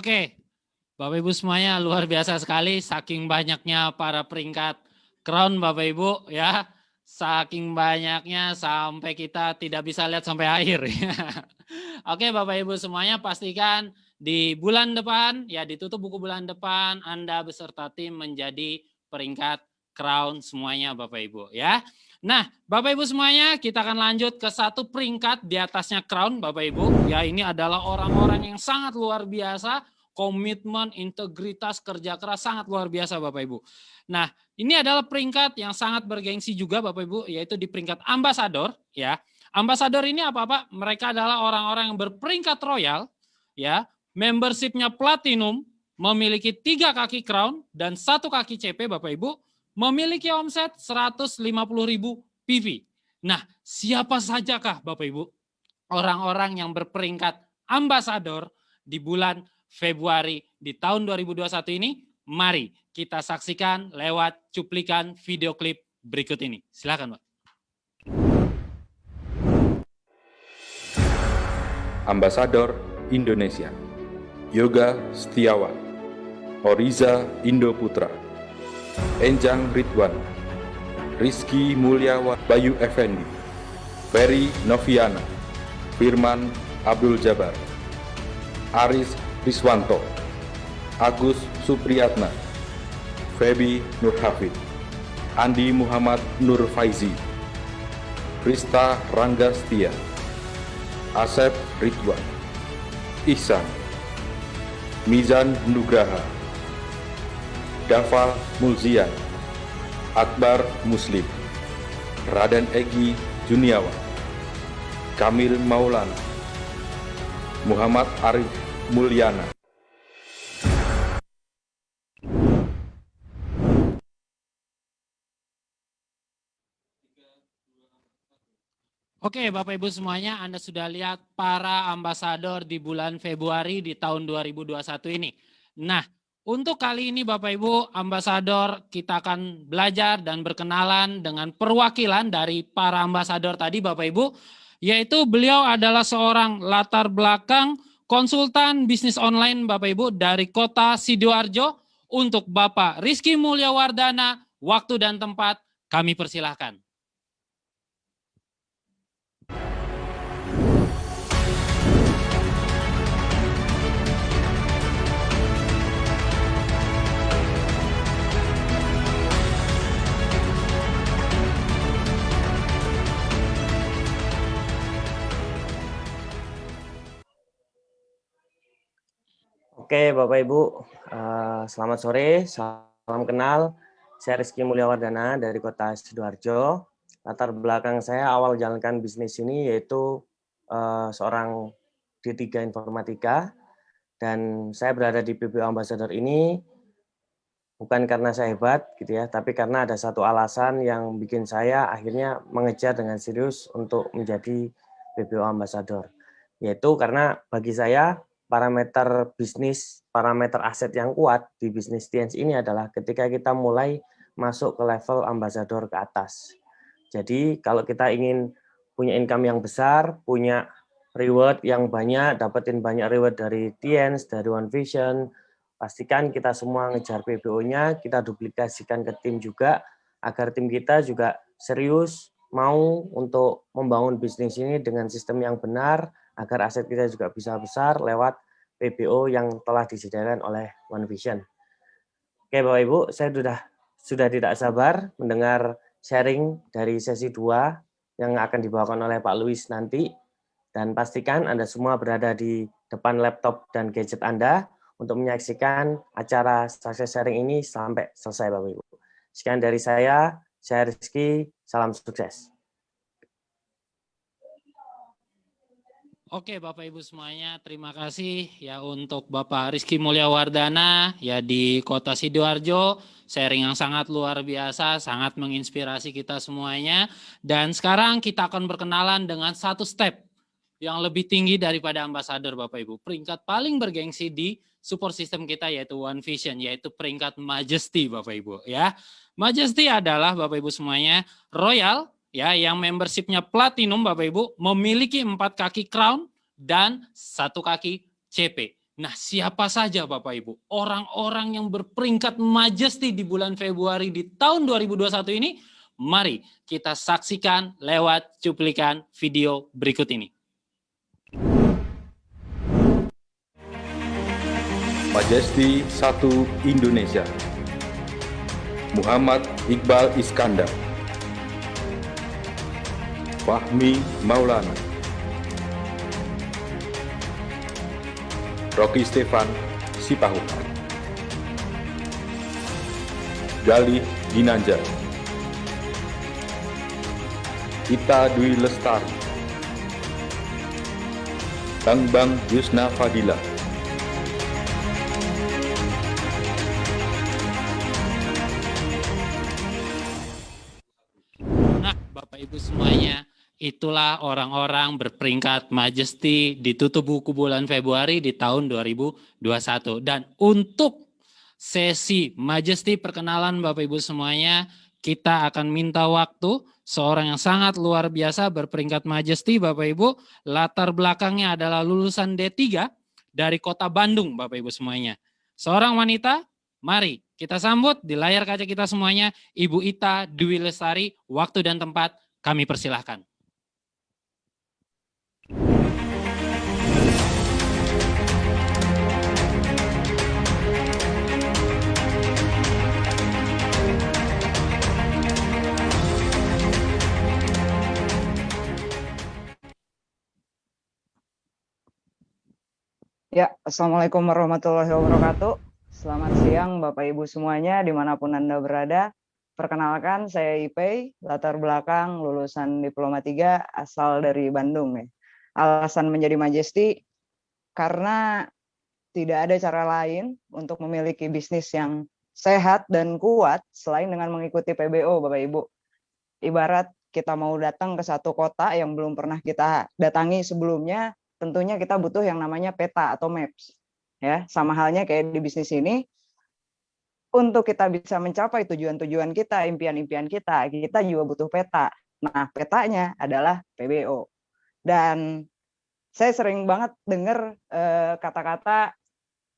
Oke, Bapak Ibu semuanya luar biasa sekali, saking banyaknya para peringkat crown Bapak Ibu ya, saking banyaknya sampai kita tidak bisa lihat sampai akhir. Oke Bapak Ibu semuanya, pastikan di bulan depan, ya ditutup buku bulan depan, Anda beserta tim menjadi peringkat crown semuanya Bapak Ibu ya. Nah Bapak Ibu semuanya, kita akan lanjut ke satu peringkat di atasnya crown Bapak Ibu. Ya, ini adalah orang-orang yang sangat luar biasa, komitmen, integritas, kerja keras sangat luar biasa Bapak Ibu. Nah, ini adalah peringkat yang sangat bergengsi juga Bapak Ibu, yaitu di peringkat ambasador ya. Ambasador ini apa-apa? Mereka adalah orang-orang yang berperingkat royal ya, membershipnya platinum, memiliki 3 kaki crown dan 1 kaki CP Bapak Ibu, memiliki omset 150.000 PV. Nah, siapa sajakah Bapak Ibu orang-orang yang berperingkat ambasador di bulan Februari di tahun 2021 ini? Mari kita saksikan lewat cuplikan video klip berikut ini. Silakan, Pak. Ambasador Indonesia, Yoga Setiawan, Oriza Indo Putra, Enjang Ridwan, Rizky Mulyawan, Bayu Effendi, Ferry Noviana, Firman Abdul Jabar, Aris Riswanto, Agus Supriyatna, Febi Nurhafid, Andi Muhammad Nur Faizi, Krista Rangga Setia, Asep Ridwan, Ihsan, Mizan Nugraha, Dafal Mulzian, Akbar Muslim, Raden Egi Juniawan, Kamil Maulana, Muhammad Arif Mulyana. Oke Bapak Ibu semuanya, Anda sudah lihat para ambasador di bulan Februari di tahun 2021 ini. Nah, untuk kali ini Bapak Ibu ambasador, kita akan belajar dan berkenalan dengan perwakilan dari para ambasador tadi Bapak Ibu, yaitu beliau adalah seorang latar belakang konsultan bisnis online Bapak Ibu dari kota Sidoarjo. Untuk Bapak Rizky Mulyawardana, waktu dan tempat kami persilahkan. Oke Bapak Ibu, selamat sore, salam kenal. Saya Rizky Mulyawardana dari kota Sidoarjo. Latar belakang saya awal jalankan bisnis ini yaitu seorang D3 Informatika. Dan saya berada di PBO Ambassador ini bukan karena saya hebat gitu ya, tapi karena ada satu alasan yang bikin saya akhirnya mengejar dengan serius untuk menjadi PBO Ambassador. Yaitu karena bagi saya parameter bisnis, parameter aset yang kuat di bisnis TNS ini adalah ketika kita mulai masuk ke level ambasador ke atas. Jadi kalau kita ingin punya income yang besar, punya reward yang banyak, dapetin banyak reward dari TNS, dari One Vision, pastikan kita semua ngejar PBO-nya, kita duplikasikan ke tim juga, agar tim kita juga serius mau untuk membangun bisnis ini dengan sistem yang benar, agar aset kita juga bisa besar lewat PBO yang telah disediakan oleh One Vision. Oke Bapak Ibu, saya sudah tidak sabar mendengar sharing dari sesi 2 yang akan dibawakan oleh Pak Luis nanti. Dan pastikan Anda semua berada di depan laptop dan gadget Anda untuk menyaksikan acara success sharing ini sampai selesai Bapak Ibu. Sekian dari saya Rizky, salam sukses. Oke Bapak Ibu semuanya, terima kasih ya untuk Bapak Rizky Mulyawardana ya di kota Sidoarjo, sharing yang sangat luar biasa, sangat menginspirasi kita semuanya. Dan sekarang kita akan berkenalan dengan satu step yang lebih tinggi daripada ambasador Bapak Ibu. Peringkat paling bergengsi di support system kita yaitu One Vision, yaitu peringkat Majesty Bapak Ibu ya. Majesty adalah Bapak Ibu semuanya royal ya, yang membershipnya platinum Bapak Ibu, memiliki 4 kaki crown dan 1 kaki CP. Nah, siapa saja Bapak Ibu orang-orang yang berperingkat majesty di bulan Februari di tahun 2021 ini? Mari kita saksikan lewat cuplikan video berikut ini. Majesty 1 Indonesia, Muhammad Iqbal Iskandar, Fahmi Maulana, Rocky Stefan Sipahu, Galih Ginanjar, Ita Dwi Lestari, Bang Yusna Fadila, Nah, Bapak Ibu semuanya, itulah orang-orang berperingkat majesty di tutup buku bulan Februari di tahun 2021. Dan untuk sesi majesty perkenalan Bapak Ibu semuanya, kita akan minta waktu seorang yang sangat luar biasa berperingkat majesty Bapak Ibu. Latar belakangnya adalah lulusan D3 dari kota Bandung Bapak Ibu semuanya. Seorang wanita, mari kita sambut di layar kaca kita semuanya, Ibu Ita Dwi Lestari. Waktu dan tempat kami persilahkan. Ya, Assalamualaikum warahmatullahi wabarakatuh. Selamat siang Bapak Ibu semuanya dimanapun Anda berada. Perkenalkan, saya Ipei, latar belakang lulusan Diploma 3 asal dari Bandung. Ya. Alasan menjadi majesty, karena tidak ada cara lain untuk memiliki bisnis yang sehat dan kuat selain dengan mengikuti PBO Bapak Ibu. Ibarat kita mau datang ke satu kota yang belum pernah kita datangi sebelumnya, tentunya kita butuh yang namanya peta atau maps. Ya, sama halnya kayak di bisnis ini, untuk kita bisa mencapai tujuan-tujuan kita, impian-impian kita juga butuh peta. Nah, petanya adalah PBO. Dan saya sering banget dengar kata-kata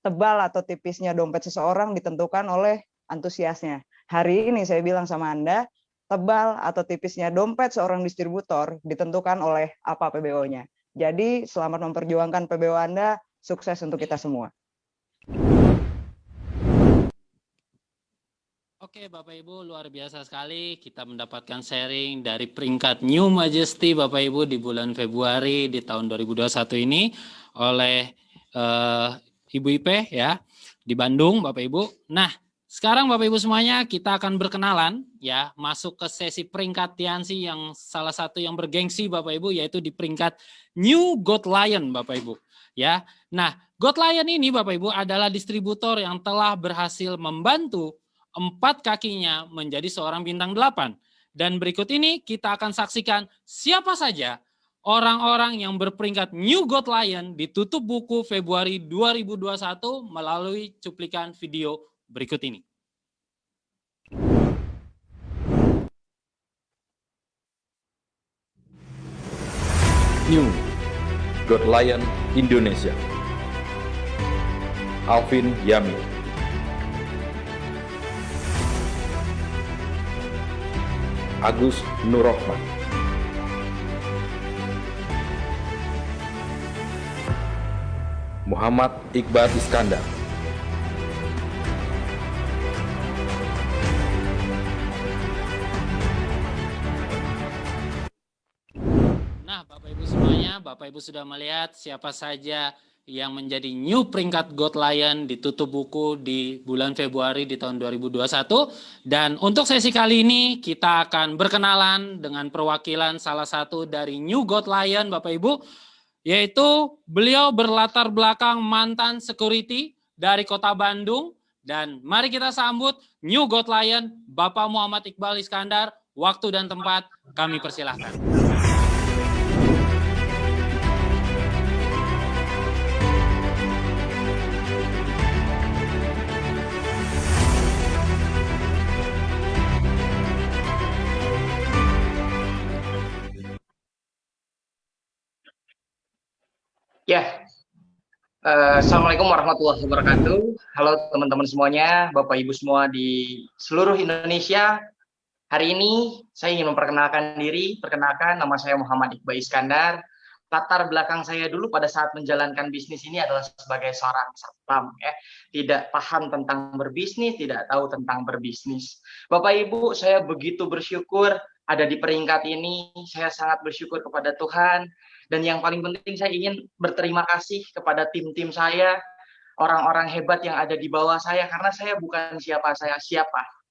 tebal atau tipisnya dompet seseorang ditentukan oleh antusiasnya. Hari ini saya bilang sama Anda, tebal atau tipisnya dompet seorang distributor ditentukan oleh apa PBO-nya. Jadi selamat memperjuangkan PBO Anda, sukses untuk kita semua. Oke Bapak Ibu, luar biasa sekali kita mendapatkan sharing dari peringkat New Majesty Bapak Ibu di bulan Februari di tahun 2021 ini oleh Ibu Ipe ya di Bandung Bapak Ibu. Nah, sekarang Bapak Ibu semuanya kita akan berkenalan ya, masuk ke sesi peringkat Tiansi yang salah satu yang bergengsi Bapak Ibu, yaitu di peringkat New Gold Lion Bapak Ibu ya. Nah, Gold Lion ini Bapak Ibu adalah distributor yang telah berhasil membantu 4 kakinya menjadi seorang bintang 8. Dan berikut ini kita akan saksikan siapa saja orang-orang yang berperingkat New Gold Lion di tutup buku Februari 2021 melalui cuplikan video berikut ini. New God Lion Indonesia, Alvin Yami, Agus Nurrohman, Muhammad Iqbal Iskandar, Nah, Bapak Ibu semuanya, Bapak Ibu sudah melihat siapa saja yang menjadi new peringkat Gold Lion di tutup buku di bulan Februari di tahun 2021. Dan untuk sesi kali ini kita akan berkenalan dengan perwakilan salah satu dari New Gold Lion Bapak Ibu, yaitu beliau berlatar belakang mantan security dari kota Bandung. Dan mari kita sambut New Gold Lion Bapak Muhammad Iqbal Iskandar. Waktu dan tempat kami persilahkan. Ya, Assalamualaikum warahmatullahi wabarakatuh. Halo teman-teman semuanya, Bapak Ibu semua di seluruh Indonesia. Hari ini saya ingin memperkenalkan diri. Perkenalkan, nama saya Muhammad Iqbal Iskandar. Latar belakang saya dulu pada saat menjalankan bisnis ini adalah sebagai seorang satpam, ya. Tidak paham tentang berbisnis, tidak tahu tentang berbisnis. Bapak Ibu, saya begitu bersyukur ada di peringkat ini. Saya sangat bersyukur kepada Tuhan. Dan yang paling penting saya ingin berterima kasih kepada tim-tim saya, orang-orang hebat yang ada di bawah saya, karena saya bukan siapa.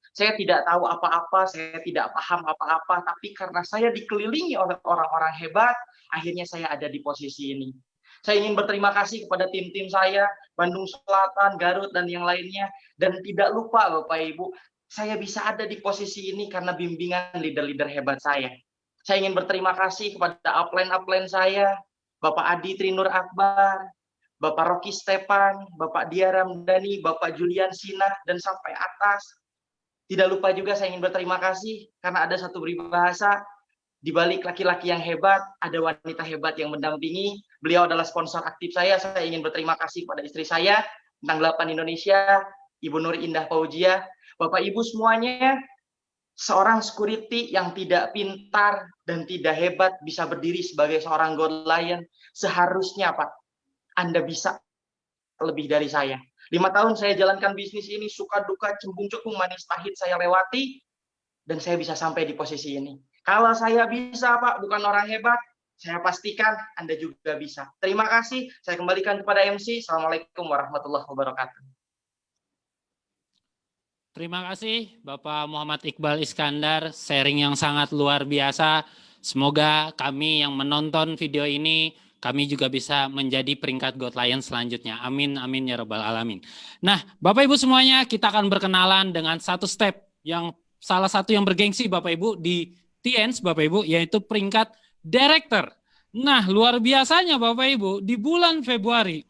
Saya tidak tahu apa-apa, saya tidak paham apa-apa, tapi karena saya dikelilingi oleh orang-orang hebat, akhirnya saya ada di posisi ini. Saya ingin berterima kasih kepada tim-tim saya, Bandung Selatan, Garut, dan yang lainnya. Dan tidak lupa Bapak Ibu, saya bisa ada di posisi ini karena bimbingan leader-leader hebat saya. Saya ingin berterima kasih kepada upline saya, Bapak Adi Trinur Akbar, Bapak Rocky Stepan, Bapak Dia Ramdhani, Bapak Julian Sinah, dan sampai atas. Tidak lupa juga saya ingin berterima kasih karena ada satu peribahasa, di balik laki-laki yang hebat, ada wanita hebat yang mendampingi. Beliau adalah sponsor aktif saya. Saya ingin berterima kasih pada istri saya, Bintang 8 Indonesia, Ibu Nur Indah Fauzia. Bapak Ibu semuanya, seorang security yang tidak pintar dan tidak hebat bisa berdiri sebagai seorang God Lion, seharusnya Pak, Anda bisa lebih dari saya. 5 tahun saya jalankan bisnis ini, suka duka, cembung cekung, manis pahit saya lewati, dan saya bisa sampai di posisi ini. Kalau saya bisa Pak, bukan orang hebat, saya pastikan Anda juga bisa. Terima kasih, saya kembalikan kepada MC. Assalamualaikum warahmatullahi wabarakatuh. Terima kasih Bapak Muhammad Iqbal Iskandar, sharing yang sangat luar biasa. Semoga kami yang menonton video ini, kami juga bisa menjadi peringkat God Lion selanjutnya. Amin, amin ya rabbal alamin. Nah, Bapak Ibu semuanya, kita akan berkenalan dengan satu step yang salah satu yang bergengsi Bapak Ibu di TNS Bapak Ibu, yaitu peringkat Director. Nah, luar biasanya Bapak Ibu, di bulan Februari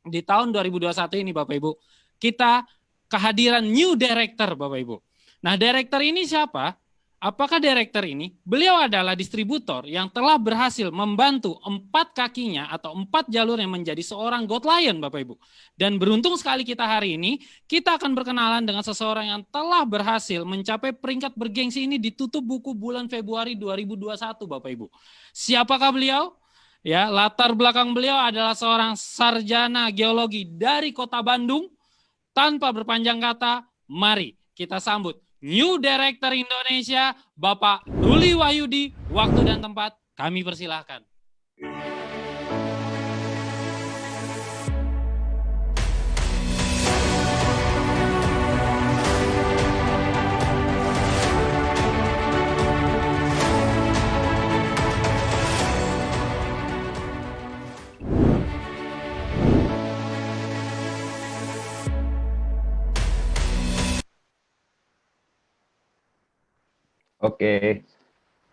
di tahun 2021 ini Bapak Ibu, kita kehadiran new director Bapak Ibu. Nah, director ini siapa? Apakah director ini? Beliau adalah distributor yang telah berhasil membantu 4 kakinya atau 4 jalurnya menjadi seorang God Lion Bapak Ibu. Dan beruntung sekali kita hari ini, kita akan berkenalan dengan seseorang yang telah berhasil mencapai peringkat bergengsi ini di tutup buku bulan Februari 2021 Bapak Ibu. Siapakah beliau? Ya, latar belakang beliau adalah seorang sarjana geologi dari Kota Bandung. Tanpa berpanjang kata, mari kita sambut New Director Indonesia, Bapak Ruli Wahyudi. Waktu dan tempat kami persilahkan. Oke,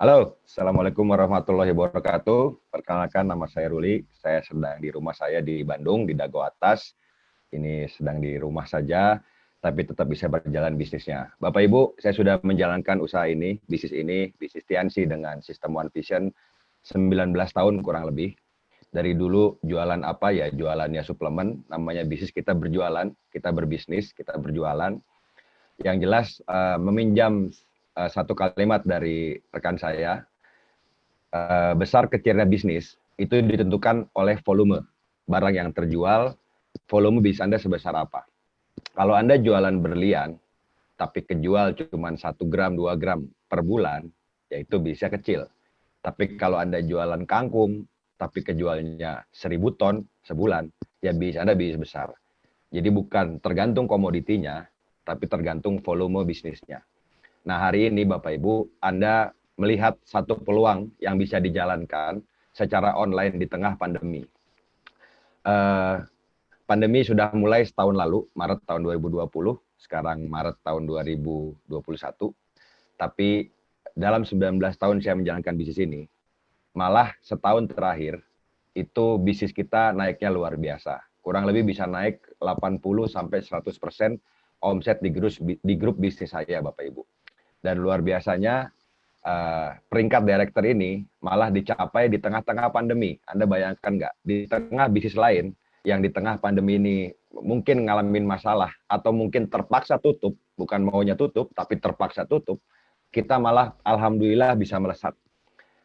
halo, Assalamualaikum warahmatullahi wabarakatuh. Perkenalkan, nama saya Ruli, saya sedang di rumah saya di Bandung, di Dago Atas. Ini sedang di rumah saja, tapi tetap bisa berjalan bisnisnya. Bapak Ibu, saya sudah menjalankan usaha ini, bisnis Tiansi dengan sistem One Vision 19 tahun kurang lebih. Dari dulu jualan apa ya, jualannya suplemen, namanya bisnis kita berjualan, kita berbisnis, kita berjualan. Yang jelas meminjam satu kalimat dari rekan saya, besar kecilnya bisnis itu ditentukan oleh volume barang yang terjual, volume bisnis Anda sebesar apa. Kalau Anda jualan berlian, tapi kejual cuma 1 gram, 2 gram per bulan, yaitu bisa kecil. Tapi kalau Anda jualan kangkung, tapi kejualnya 1000 ton sebulan, ya bisnis Anda bisnis besar. Jadi bukan tergantung komoditinya, tapi tergantung volume bisnisnya. Nah, hari ini Bapak Ibu, Anda melihat satu peluang yang bisa dijalankan secara online di tengah pandemi. Pandemi sudah mulai setahun lalu, Maret tahun 2020, sekarang Maret tahun 2021. Tapi dalam 19 tahun saya menjalankan bisnis ini, malah setahun terakhir, itu bisnis kita naiknya luar biasa. Kurang lebih bisa naik 80-100% omset di grup bisnis saya, Bapak Ibu. Dan luar biasanya peringkat director ini malah dicapai di tengah-tengah pandemi. Anda bayangkan nggak? Di tengah bisnis lain yang di tengah pandemi ini mungkin ngalamin masalah atau mungkin terpaksa tutup, bukan maunya tutup, tapi terpaksa tutup, kita malah alhamdulillah bisa melesat.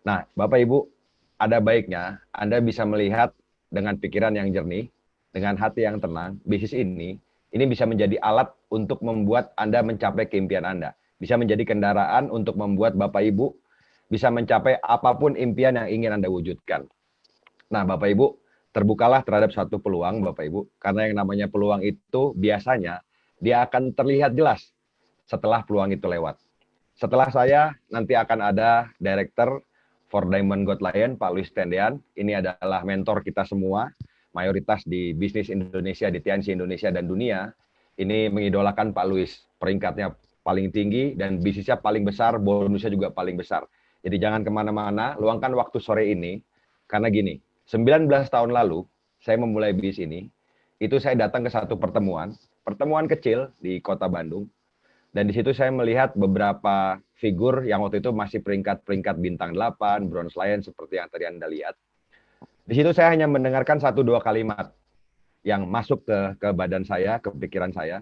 Nah, Bapak Ibu, ada baiknya Anda bisa melihat dengan pikiran yang jernih, dengan hati yang tenang, bisnis ini bisa menjadi alat untuk membuat Anda mencapai keimpian Anda. Bisa menjadi kendaraan untuk membuat Bapak Ibu bisa mencapai apapun impian yang ingin Anda wujudkan. Nah, Bapak Ibu, terbukalah terhadap satu peluang, Bapak Ibu. Karena yang namanya peluang itu biasanya dia akan terlihat jelas setelah peluang itu lewat. Setelah saya, nanti akan ada Director for Diamond Gold Lion, Pak Luis Tendean. Ini adalah mentor kita semua, mayoritas di bisnis Indonesia, di TNC Indonesia dan dunia. Ini mengidolakan Pak Luis, peringkatnya paling tinggi dan bisnisnya paling besar, bonusnya juga paling besar. Jadi jangan kemana-mana, luangkan waktu sore ini, karena gini, 19 tahun lalu, saya memulai bisnis ini, itu saya datang ke satu pertemuan kecil di kota Bandung, dan di situ saya melihat beberapa figur yang waktu itu masih peringkat bintang 8, bronze lion, seperti yang tadi Anda lihat. Di situ saya hanya mendengarkan 1-2 kalimat yang masuk ke badan saya, ke pikiran saya.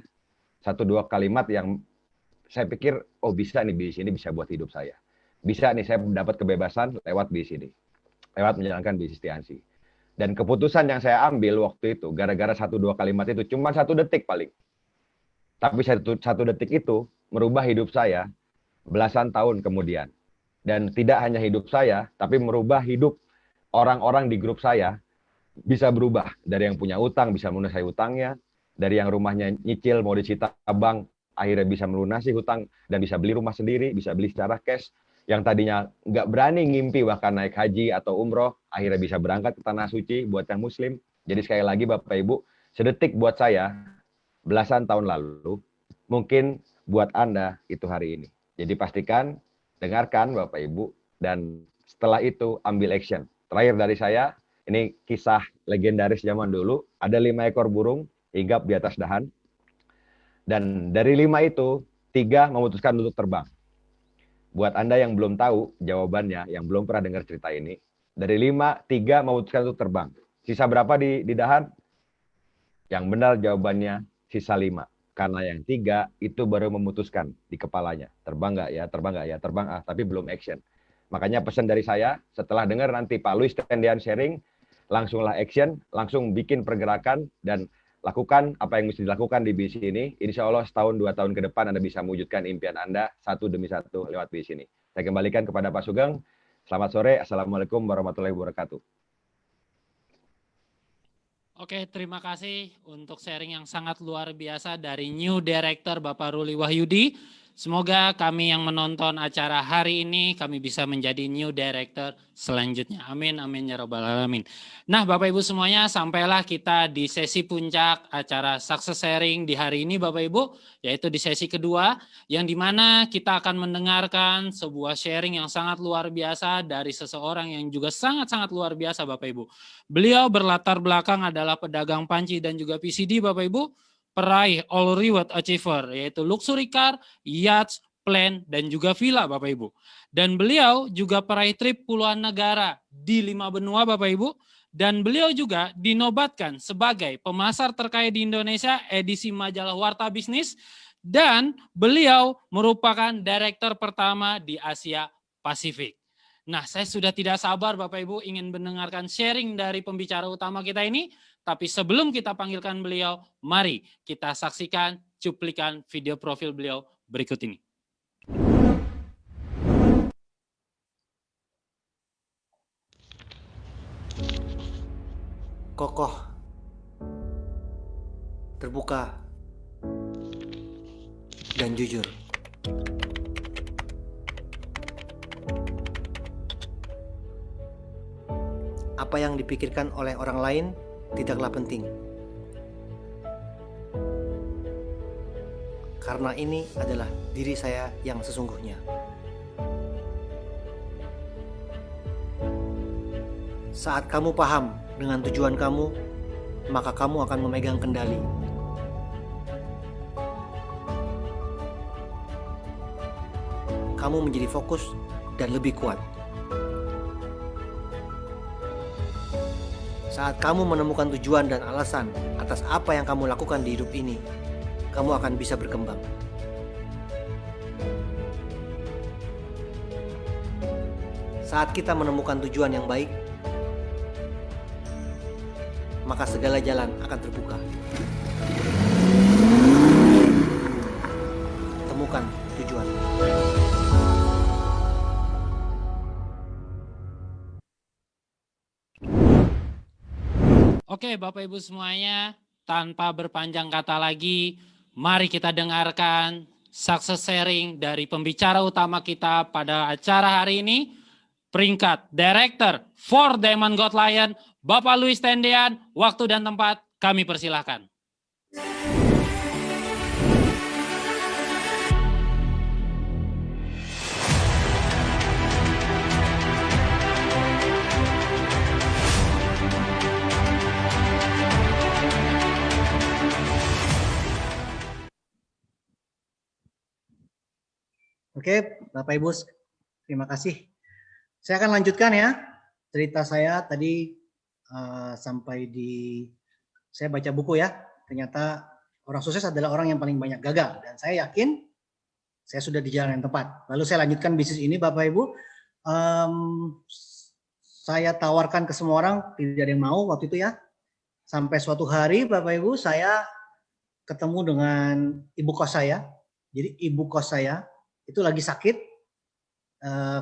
1-2 kalimat yang saya pikir, oh bisa nih bisnis ini bisa buat hidup saya. Bisa nih saya dapat kebebasan lewat bisnis ini. Lewat menjalankan bisnis TNC. Dan keputusan yang saya ambil waktu itu, gara-gara 1-2 kalimat itu, cuma 1 detik paling. Tapi 1 detik itu merubah hidup saya belasan tahun kemudian. Dan tidak hanya hidup saya, tapi merubah hidup orang-orang di grup saya bisa berubah. Dari yang punya utang, bisa melunasi utangnya. Dari yang rumahnya nyicil, mau disita bank, akhirnya bisa melunasi hutang, dan bisa beli rumah sendiri, bisa beli secara cash. Yang tadinya nggak berani ngimpi bahkan naik haji atau umroh, akhirnya bisa berangkat ke Tanah Suci buat yang muslim. Jadi sekali lagi Bapak Ibu, sedetik buat saya, belasan tahun lalu, mungkin buat Anda itu hari ini. Jadi pastikan, dengarkan Bapak Ibu, dan setelah itu ambil action. Terakhir dari saya, ini kisah legendaris zaman dulu, ada 5 ekor burung hinggap di atas dahan, dan dari 5 itu, 3 memutuskan untuk terbang. Buat Anda yang belum tahu jawabannya, yang belum pernah dengar cerita ini, dari 5, 3 memutuskan untuk terbang. Sisa berapa di dahan? Yang benar jawabannya sisa 5. Karena yang 3 itu baru memutuskan di kepalanya. Terbang nggak ya, terbang nggak ya, terbang tapi belum action. Makanya pesan dari saya, setelah dengar nanti Pak Luis Tendean sharing, langsunglah action, langsung bikin pergerakan, dan lakukan apa yang mesti dilakukan di bisnis ini. Insya Allah setahun 2 tahun ke depan Anda bisa mewujudkan impian Anda satu demi satu lewat bisnis ini. Saya kembalikan kepada Pak Sugeng. Selamat sore. Assalamualaikum warahmatullahi wabarakatuh. Oke, terima kasih untuk sharing yang sangat luar biasa dari New Director Bapak Ruli Wahyudi. Semoga kami yang menonton acara hari ini, kami bisa menjadi New Director selanjutnya. Amin, amin, ya robbal alamin. Nah Bapak Ibu semuanya, sampailah kita di sesi puncak acara Success Sharing di hari ini Bapak Ibu, yaitu di sesi kedua, yang dimana kita akan mendengarkan sebuah sharing yang sangat luar biasa dari seseorang yang juga sangat-sangat luar biasa Bapak Ibu. Beliau berlatar belakang adalah pedagang panci dan juga PCD Bapak Ibu, peraih All Reward Achiever, yaitu luxury car, yachts, plane, dan juga villa Bapak Ibu. Dan beliau juga peraih trip puluhan negara di 5 benua Bapak Ibu, dan beliau juga dinobatkan sebagai pemasar terkaya di Indonesia edisi majalah Warta Bisnis, dan beliau merupakan direktur pertama di Asia Pasifik. Nah, saya sudah tidak sabar Bapak Ibu ingin mendengarkan sharing dari pembicara utama kita ini. Tapi sebelum kita panggilkan beliau, mari kita saksikan cuplikan video profil beliau berikut ini. Kokoh, terbuka, dan jujur. Apa yang dipikirkan oleh orang lain tidaklah penting. Karena ini adalah diri saya yang sesungguhnya. Saat kamu paham dengan tujuan kamu, maka kamu akan memegang kendali. Kamu menjadi fokus dan lebih kuat. Saat kamu menemukan tujuan dan alasan atas apa yang kamu lakukan di hidup ini, kamu akan bisa berkembang. Saat kita menemukan tujuan yang baik, maka segala jalan akan terbuka. Temukan tujuan. Oke, Bapak Ibu semuanya, tanpa berpanjang kata lagi, mari kita dengarkan success sharing dari pembicara utama kita pada acara hari ini, peringkat Director for Diamond God Lion, Bapak Luis Tendean. Waktu dan tempat kami persilahkan. Oke, Bapak Ibu, terima kasih. Saya akan lanjutkan ya cerita saya tadi sampai di saya baca buku ya. Ternyata orang sukses adalah orang yang paling banyak gagal dan saya yakin saya sudah di jalan yang tepat. Lalu saya lanjutkan bisnis ini, Bapak Ibu. Saya tawarkan ke semua orang, tidak ada yang mau waktu itu ya. Sampai suatu hari, Bapak Ibu, saya ketemu dengan ibu kos saya. Jadi ibu kos saya itu lagi sakit,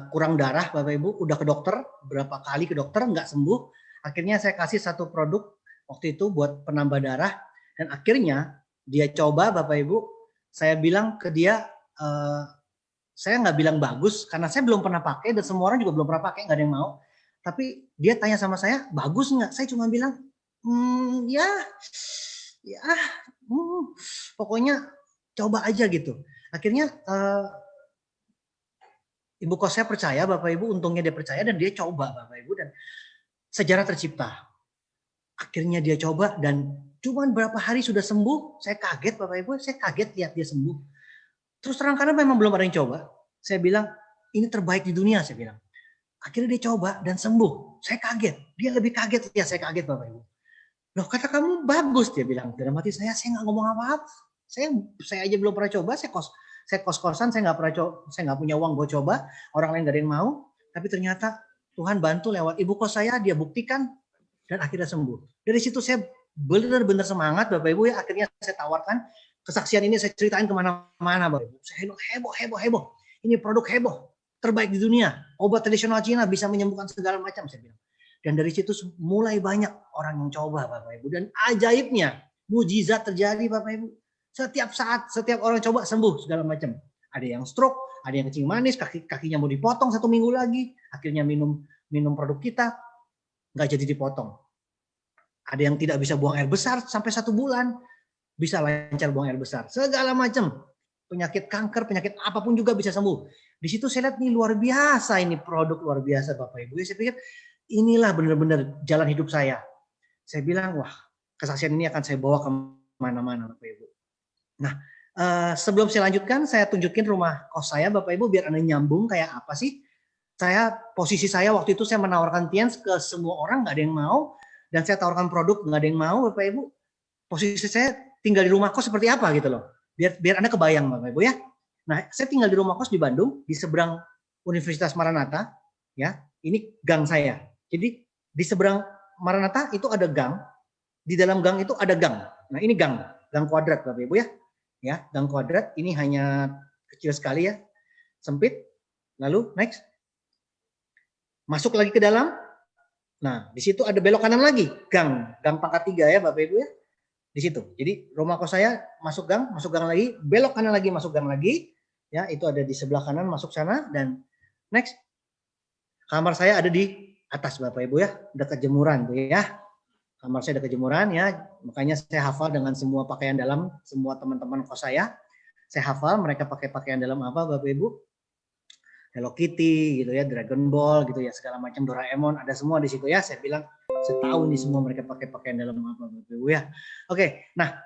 kurang darah, Bapak Ibu, udah ke dokter, berapa kali ke dokter, nggak sembuh. Akhirnya saya kasih satu produk waktu itu buat penambah darah, dan akhirnya dia coba, Bapak Ibu, saya bilang ke dia, saya nggak bilang bagus, karena saya belum pernah pakai, dan semua orang juga belum pernah pakai, nggak ada yang mau. Tapi dia tanya sama saya, bagus nggak? Saya cuma bilang, pokoknya coba aja gitu. Akhirnya ibu kos saya percaya, Bapak Ibu, untungnya dia percaya dan dia coba, Bapak Ibu, dan sejarah tercipta. Akhirnya dia coba dan cuman berapa hari sudah sembuh. Saya kaget, Bapak Ibu, saya kaget lihat dia sembuh. Terus terang karena memang belum ada yang coba. Saya bilang, ini terbaik di dunia, saya bilang. Akhirnya dia coba dan sembuh. Saya kaget, dia lebih kaget, ya saya kaget, Bapak Ibu. Loh, kata kamu bagus, dia bilang. Dalam hati saya nggak ngomong apa-apa. Saya aja belum pernah coba, saya kos-kosan, saya nggak punya uang buat coba, orang lain gak ada yang mau, tapi ternyata Tuhan bantu lewat ibu kos saya, dia buktikan dan akhirnya sembuh. Dari situ saya benar-benar semangat, Bapak Ibu ya. Akhirnya saya tawarkan kesaksian ini, saya ceritain kemana-mana, Bapak Ibu. Saya heboh. Ini produk heboh, terbaik di dunia. Obat tradisional Cina bisa menyembuhkan segala macam, saya bilang. Dan dari situ mulai banyak orang yang coba, Bapak Ibu. Dan ajaibnya, mujizat terjadi, Bapak Ibu. Setiap saat, setiap orang coba sembuh segala macam. Ada yang stroke, ada yang kencing manis, kakinya mau dipotong 1 minggu lagi. Akhirnya minum produk kita, nggak jadi dipotong. Ada yang tidak bisa buang air besar sampai 1 bulan, bisa lancar buang air besar. Segala macam, penyakit kanker, penyakit apapun juga bisa sembuh. Di situ saya lihat nih luar biasa, ini produk luar biasa, Bapak Ibu. Saya pikir inilah benar-benar jalan hidup saya. Saya bilang, wah, kesaksian ini akan saya bawa kemana-mana, Bapak Ibu. Nah, sebelum saya lanjutkan, saya tunjukin rumah kos saya, Bapak Ibu, biar Anda nyambung kayak apa sih. Posisi saya waktu itu saya menawarkan Tiens ke semua orang, nggak ada yang mau. Dan saya tawarkan produk, nggak ada yang mau, Bapak Ibu. Posisi saya tinggal di rumah kos seperti apa gitu loh. Biar Anda kebayang, Bapak Ibu ya. Nah, saya tinggal di rumah kos di Bandung, di seberang Universitas Maranatha. Ya, ini gang saya. Jadi di seberang Maranatha itu ada gang. Di dalam gang itu ada gang. Nah, ini gang kuadrat, Bapak Ibu ya. Ya, gang kuadrat ini hanya kecil sekali ya, sempit. Lalu next, masuk lagi ke dalam. Nah, di situ ada belok kanan lagi, gang pangkat 3 ya, Bapak Ibu ya. Di situ. Jadi rumah kos saya masuk gang lagi, belok kanan lagi, masuk gang lagi. Ya, itu ada di sebelah kanan, masuk sana dan next. Kamar saya ada di atas, Bapak Ibu ya, dekat jemuran tuh ya. Kamar saya dekat jemuran ya, makanya saya hafal dengan semua pakaian dalam, semua teman-teman kos saya hafal mereka pakai pakaian dalam apa, Bapak Ibu. Hello Kitty gitu ya, Dragon Ball gitu ya, segala macam, Doraemon, ada semua di situ ya. Saya bilang, saya tahu nih semua mereka pakai pakaian dalam apa, Bapak Ibu ya. Oke, nah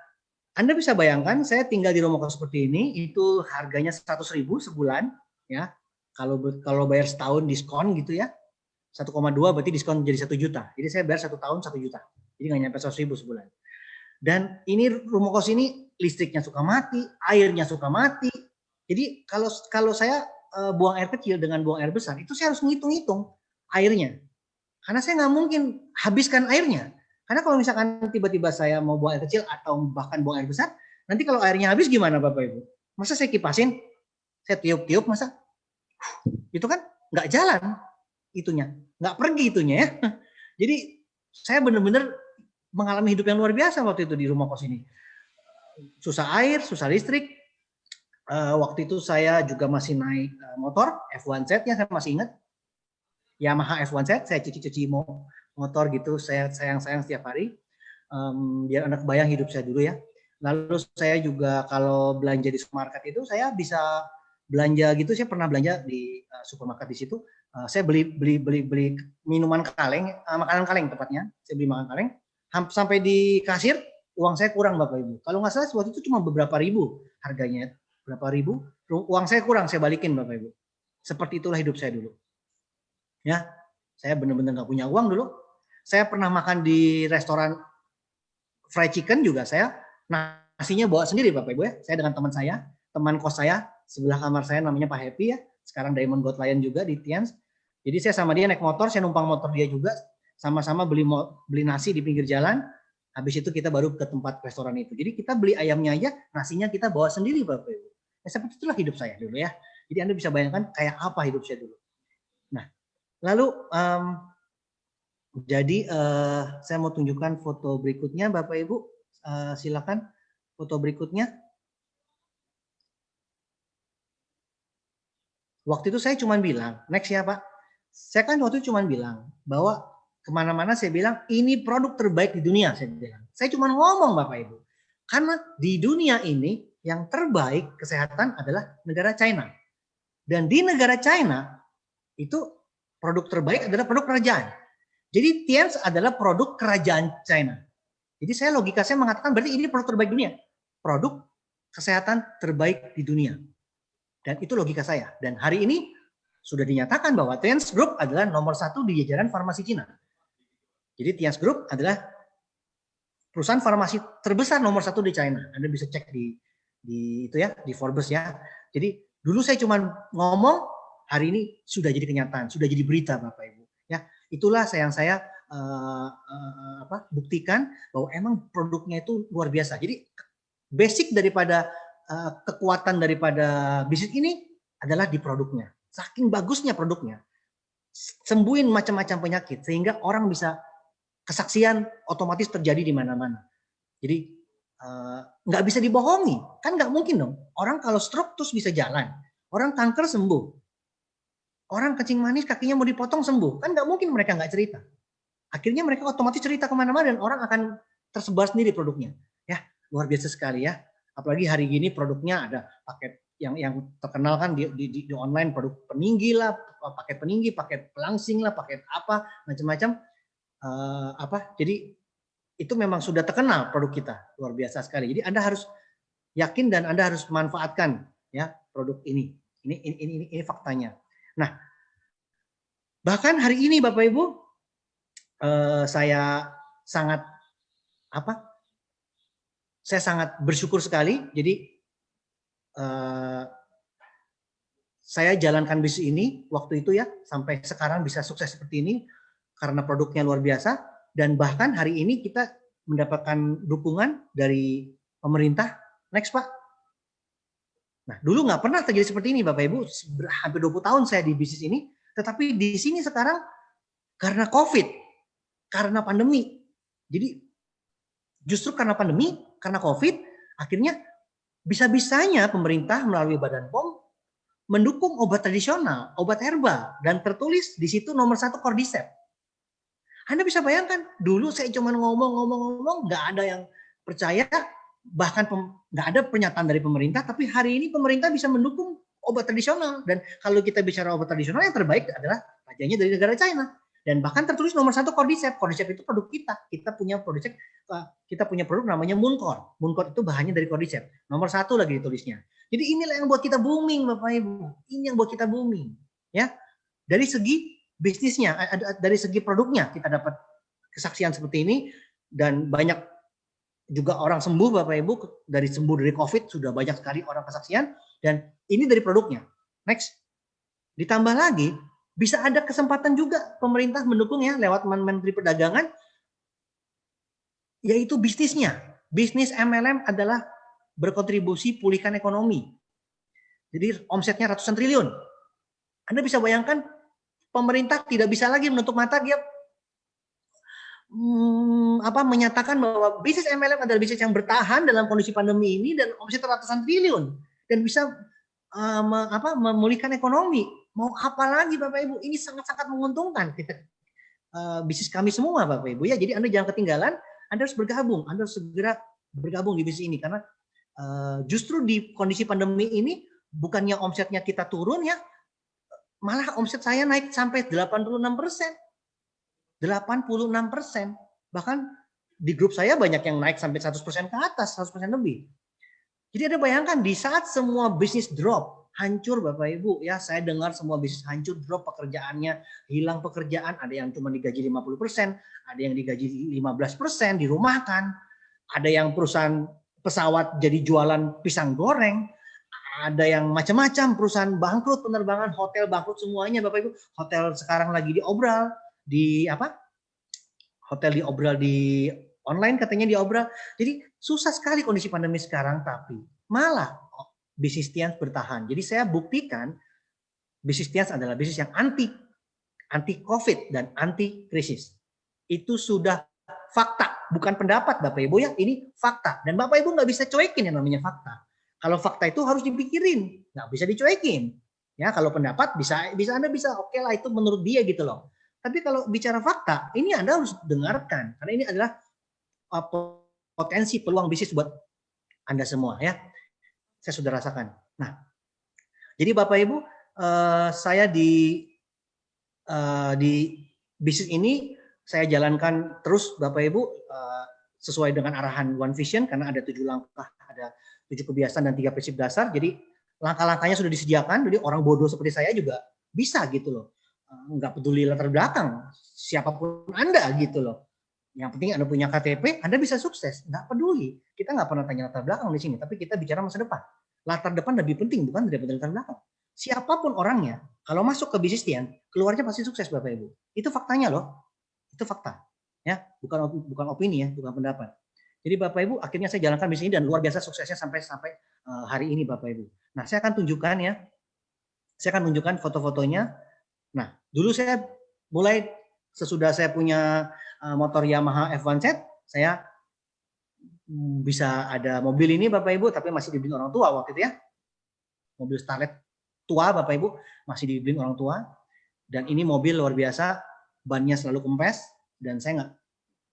Anda bisa bayangkan saya tinggal di rumah kos seperti ini, itu harganya 100.000 sebulan ya. Kalau bayar setahun diskon gitu ya. 1,2 berarti diskon jadi 1 juta. Jadi saya bayar 1 tahun 1 juta. Jadi nggak nyampe 100.000 sebulan. Dan ini rumah kos ini listriknya suka mati, airnya suka mati. Jadi kalau saya buang air kecil dengan buang air besar, itu saya harus ngitung-ngitung airnya. Karena saya nggak mungkin habiskan airnya. Karena kalau misalkan tiba-tiba saya mau buang air kecil atau bahkan buang air besar, nanti kalau airnya habis gimana Bapak Ibu? Masa saya kipasin, saya tiup-tiup, masa? Itu kan nggak jalan itunya, nggak pergi itunya ya. Jadi saya benar-benar mengalami hidup yang luar biasa waktu itu di rumah kos ini. Susah air, susah listrik. Waktu itu saya juga masih naik motor F1Z ya, saya masih ingat. Yamaha F1Z, saya cuci-cuci motor gitu, saya sayang-sayang setiap hari. Biar anak bayang hidup saya dulu ya. Lalu saya juga kalau belanja di supermarket itu saya bisa belanja gitu, saya pernah belanja di supermarket di situ. Saya beli minuman kaleng, makanan kaleng tepatnya. Saya beli makanan kaleng. Sampai di kasir uang saya kurang Bapak Ibu. Kalau nggak salah waktu itu cuma beberapa ribu harganya, berapa ribu. Uang saya kurang, saya balikin Bapak Ibu. Seperti itulah hidup saya dulu. Ya, saya benar-benar nggak punya uang dulu. Saya pernah makan di restoran fried chicken juga, saya nasinya bawa sendiri Bapak Ibu ya. Saya dengan teman saya, teman kos saya, sebelah kamar saya namanya Pak Happy ya. Sekarang Diamond God Lion juga di Tians. Jadi saya sama dia naik motor, saya numpang motor dia juga. Sama-sama beli nasi di pinggir jalan. Habis itu kita baru ke tempat restoran itu. Jadi kita beli ayamnya aja, nasinya kita bawa sendiri Bapak Ibu. Ya, seperti itulah hidup saya dulu ya. Jadi Anda bisa bayangkan kayak apa hidup saya dulu. Nah, lalu saya mau tunjukkan foto berikutnya Bapak Ibu. Silakan foto berikutnya. Waktu itu saya cuma bilang, next ya Pak. Saya kan waktu itu cuma bilang bahwa kemana-mana saya bilang ini produk terbaik di dunia, saya bilang. Saya cuma ngomong Bapak Ibu. Karena di dunia ini yang terbaik kesehatan adalah negara China. Dan di negara China itu produk terbaik adalah produk kerajaan. Jadi Tians adalah produk kerajaan China. Jadi logika saya mengatakan berarti ini produk terbaik dunia. Produk kesehatan terbaik di dunia. Dan itu logika saya. Dan hari ini sudah dinyatakan bahwa Tians Group adalah nomor 1 di jajaran farmasi Cina. Jadi Tians Group adalah perusahaan farmasi terbesar nomor 1 di China. Anda bisa cek di itu ya, di Forbes ya. Jadi dulu saya cuma ngomong, hari ini sudah jadi kenyataan, sudah jadi berita Bapak Ibu. Ya, itulah yang saya buktikan bahwa emang produknya itu luar biasa. Jadi basic daripada kekuatan daripada bisnis ini adalah di produknya. Saking bagusnya produknya, sembuhin macam-macam penyakit sehingga orang bisa kesaksian otomatis terjadi di mana-mana. Jadi nggak bisa dibohongi, kan nggak mungkin dong. Orang kalau stroke terus bisa jalan, orang kanker sembuh, orang kencing manis kakinya mau dipotong sembuh, kan nggak mungkin mereka nggak cerita. Akhirnya mereka otomatis cerita kemana-mana dan orang akan tersebar sendiri produknya. Ya luar biasa sekali ya. Apalagi hari gini produknya ada paket yang terkenal kan di online, produk peninggi lah, paket peninggi, paket pelangsing lah, paket apa macam-macam. Jadi itu memang sudah terkenal produk kita, luar biasa sekali. Jadi Anda harus yakin dan Anda harus manfaatkan ya produk ini. Ini faktanya. Nah, bahkan hari ini Bapak Ibu saya sangat bersyukur sekali. Jadi saya jalankan bisnis ini waktu itu ya sampai sekarang bisa sukses seperti ini karena produknya luar biasa dan bahkan hari ini kita mendapatkan dukungan dari pemerintah. Next Pak. Nah dulu nggak pernah terjadi seperti ini Bapak Ibu, hampir 20 tahun saya di bisnis ini, tetapi di sini sekarang karena COVID, karena pandemi. Jadi justru karena pandemi, karena COVID, akhirnya bisa-bisanya pemerintah melalui Badan POM mendukung obat tradisional, obat herbal, dan tertulis di situ nomor 1 Cordyceps. Anda bisa bayangkan, dulu saya cuma ngomong, nggak ada yang percaya, bahkan nggak ada pernyataan dari pemerintah, tapi hari ini pemerintah bisa mendukung obat tradisional. Dan kalau kita bicara obat tradisional, yang terbaik adalah rajanya dari negara China. Dan bahkan tertulis nomor 1 Cordyceps. Cordyceps itu produk kita. Kita punya produk namanya Mooncor. Mooncor itu bahannya dari Cordyceps. Nomor 1 lagi ditulisnya. Jadi inilah yang buat kita booming Bapak Ibu. Ini yang buat kita booming. Ya. Dari segi bisnisnya, dari segi produknya kita dapat kesaksian seperti ini, dan banyak juga orang sembuh Bapak Ibu, dari COVID sudah banyak sekali orang kesaksian, dan ini dari produknya. Next. Ditambah lagi bisa ada kesempatan juga pemerintah mendukung ya lewat Menteri Perdagangan, yaitu bisnisnya. Bisnis MLM adalah berkontribusi pulihkan ekonomi. Jadi omsetnya ratusan triliun. Anda bisa bayangkan pemerintah tidak bisa lagi menutup mata, dia menyatakan bahwa bisnis MLM adalah bisnis yang bertahan dalam kondisi pandemi ini dan omset ratusan triliun dan bisa memulihkan ekonomi. Mau apa lagi Bapak Ibu? Ini sangat-sangat menguntungkan kita bisnis kami semua Bapak Ibu ya. Jadi Anda jangan ketinggalan, Anda harus bergabung, Anda harus segera bergabung di bisnis ini karena justru di kondisi pandemi ini bukannya omsetnya kita turun ya, malah omset saya naik sampai 86%. 86%. Bahkan di grup saya banyak yang naik sampai 100% ke atas, 100% lebih. Jadi Anda bayangkan di saat semua bisnis drop, hancur Bapak Ibu ya, saya dengar semua bisnis hancur, drop pekerjaannya, hilang pekerjaan, ada yang cuma digaji 50%, ada yang digaji 15%, dirumahkan, ada yang perusahaan pesawat jadi jualan pisang goreng, ada yang macam-macam, perusahaan bangkrut, penerbangan, hotel bangkrut semuanya Bapak Ibu. Hotel sekarang lagi diobral, hotel diobral di online katanya diobral. Jadi susah sekali kondisi pandemi sekarang, tapi malah bisnis Tians bertahan. Jadi saya buktikan bisnis Tians adalah bisnis yang anti COVID dan anti krisis. Itu sudah fakta, bukan pendapat Bapak Ibu ya, ini fakta. Dan Bapak Ibu nggak bisa cuekin yang namanya fakta. Kalau fakta itu harus dipikirin, nggak bisa dicuekin. Ya, kalau pendapat bisa Anda bisa oke lah itu menurut dia gitu loh. Tapi kalau bicara fakta, ini Anda harus dengarkan karena ini adalah potensi peluang bisnis buat Anda semua ya. Saya sudah rasakan. Nah, jadi Bapak Ibu, saya di bisnis ini saya jalankan terus Bapak Ibu sesuai dengan arahan One Vision karena ada 7 langkah, ada 7 kebiasaan dan 3 prinsip dasar. Jadi langkah-langkahnya sudah disediakan, jadi orang bodoh seperti saya juga bisa gitu loh. Nggak peduli latar belakang, siapapun Anda gitu loh. Yang penting Anda punya KTP, Anda bisa sukses. Nggak peduli. Kita nggak pernah tanya latar belakang di sini, tapi kita bicara masa depan. Latar depan lebih penting, bukan daripada latar belakang. Siapapun orangnya, kalau masuk ke bisnis Tian, keluarnya pasti sukses Bapak Ibu. Itu faktanya loh. Itu fakta. Ya, bukan opini ya, bukan pendapat. Jadi Bapak Ibu, akhirnya saya jalankan bisnis ini dan luar biasa suksesnya sampai hari ini Bapak Ibu. Nah, saya akan tunjukkan ya. Saya akan tunjukkan foto-fotonya. Nah, dulu saya mulai sesudah saya punya motor Yamaha F1Z, saya bisa ada mobil ini Bapak Ibu, tapi masih dibeli orang tua waktu itu ya. Mobil Starlet tua Bapak Ibu, masih dibeli orang tua. Dan ini mobil luar biasa, bannya selalu kempes, dan saya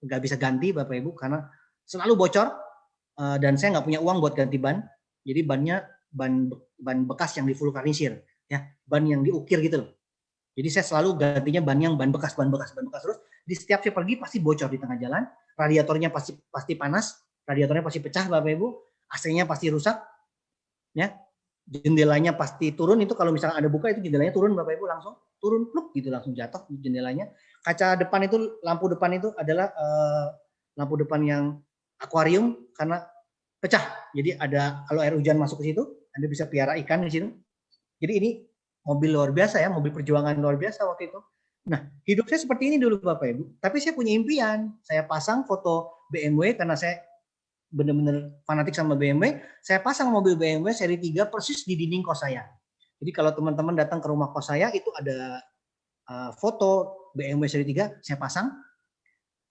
nggak bisa ganti Bapak Ibu karena selalu bocor, dan saya nggak punya uang buat ganti ban. Jadi bannya ban bekas yang divulkanisir, ya, ban yang diukir gitu loh. Jadi saya selalu gantinya ban bekas terus. Di setiap saya pergi pasti bocor di tengah jalan, radiatornya pasti panas, radiatornya pasti pecah Bapak Ibu, AC-nya pasti rusak, ya, jendelanya pasti turun. Itu kalau misalnya ada buka itu jendelanya turun Bapak Ibu, langsung turun pluk gitu, langsung jatuh jendelanya. Kaca depan itu, lampu depan itu adalah lampu depan yang akuarium karena pecah. Jadi ada kalau air hujan masuk ke situ, Anda bisa piara ikan di situ. Jadi ini mobil luar biasa ya, mobil perjuangan luar biasa waktu itu. Nah, hidup saya seperti ini dulu Bapak Ibu. Tapi saya punya impian. Saya pasang foto BMW karena saya benar-benar fanatik sama BMW. Saya pasang mobil BMW seri 3 persis di dinding kos saya. Jadi kalau teman-teman datang ke rumah kos saya, itu ada foto BMW seri 3, saya pasang.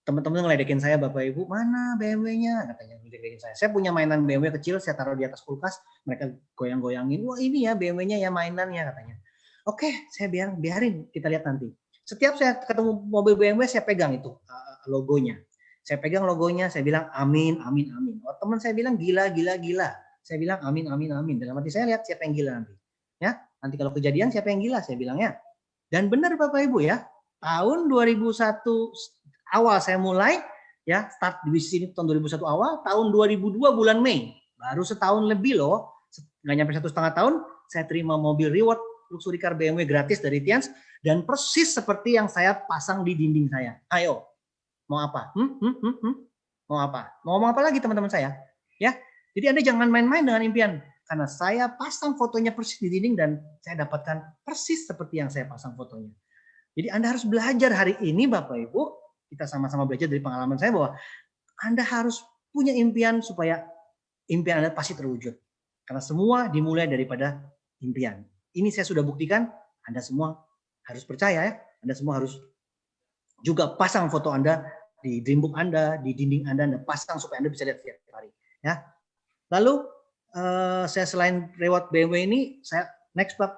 Teman-teman ngeledekin saya, Bapak Ibu, mana BMW-nya? Katanya ngeledekin saya. Saya punya mainan BMW kecil, saya taruh di atas kulkas, mereka goyang-goyangin. Wah ini ya BMW-nya ya mainannya katanya. Oke, saya biarin, kita lihat nanti. Setiap saya ketemu mobil BMW, saya pegang itu logonya. Saya pegang logonya, saya bilang amin, amin, amin. Oh, teman saya bilang gila, gila, gila. Saya bilang amin, amin, amin. Dalam hati saya lihat siapa yang gila nanti. Ya, nanti kalau kejadian siapa yang gila, saya bilangnya. Dan benar Bapak Ibu ya, tahun 2001 awal saya mulai ya start di bisnis ini tahun 2001 awal, tahun 2002 bulan Mei, baru setahun lebih loh, nggak nyampe 1,5 tahun, saya terima mobil reward luxury car BMW gratis dari Tians dan persis seperti yang saya pasang di dinding saya. Ayo, mau apa? Mau apa? Mau ngomong apa lagi teman-teman saya? Ya, jadi Anda jangan main-main dengan impian. Karena saya pasang fotonya persis di dinding dan saya dapatkan persis seperti yang saya pasang fotonya. Jadi Anda harus belajar hari ini Bapak Ibu, kita sama-sama belajar dari pengalaman saya bahwa Anda harus punya impian supaya impian Anda pasti terwujud. Karena semua dimulai daripada impian. Ini saya sudah buktikan, Anda semua harus percaya ya. Anda semua harus juga pasang foto Anda di dreambook Anda, di dinding Anda pasang supaya Anda bisa lihat setiap hari. Ya. Lalu saya selain lewat BMW ini, saya next Pak.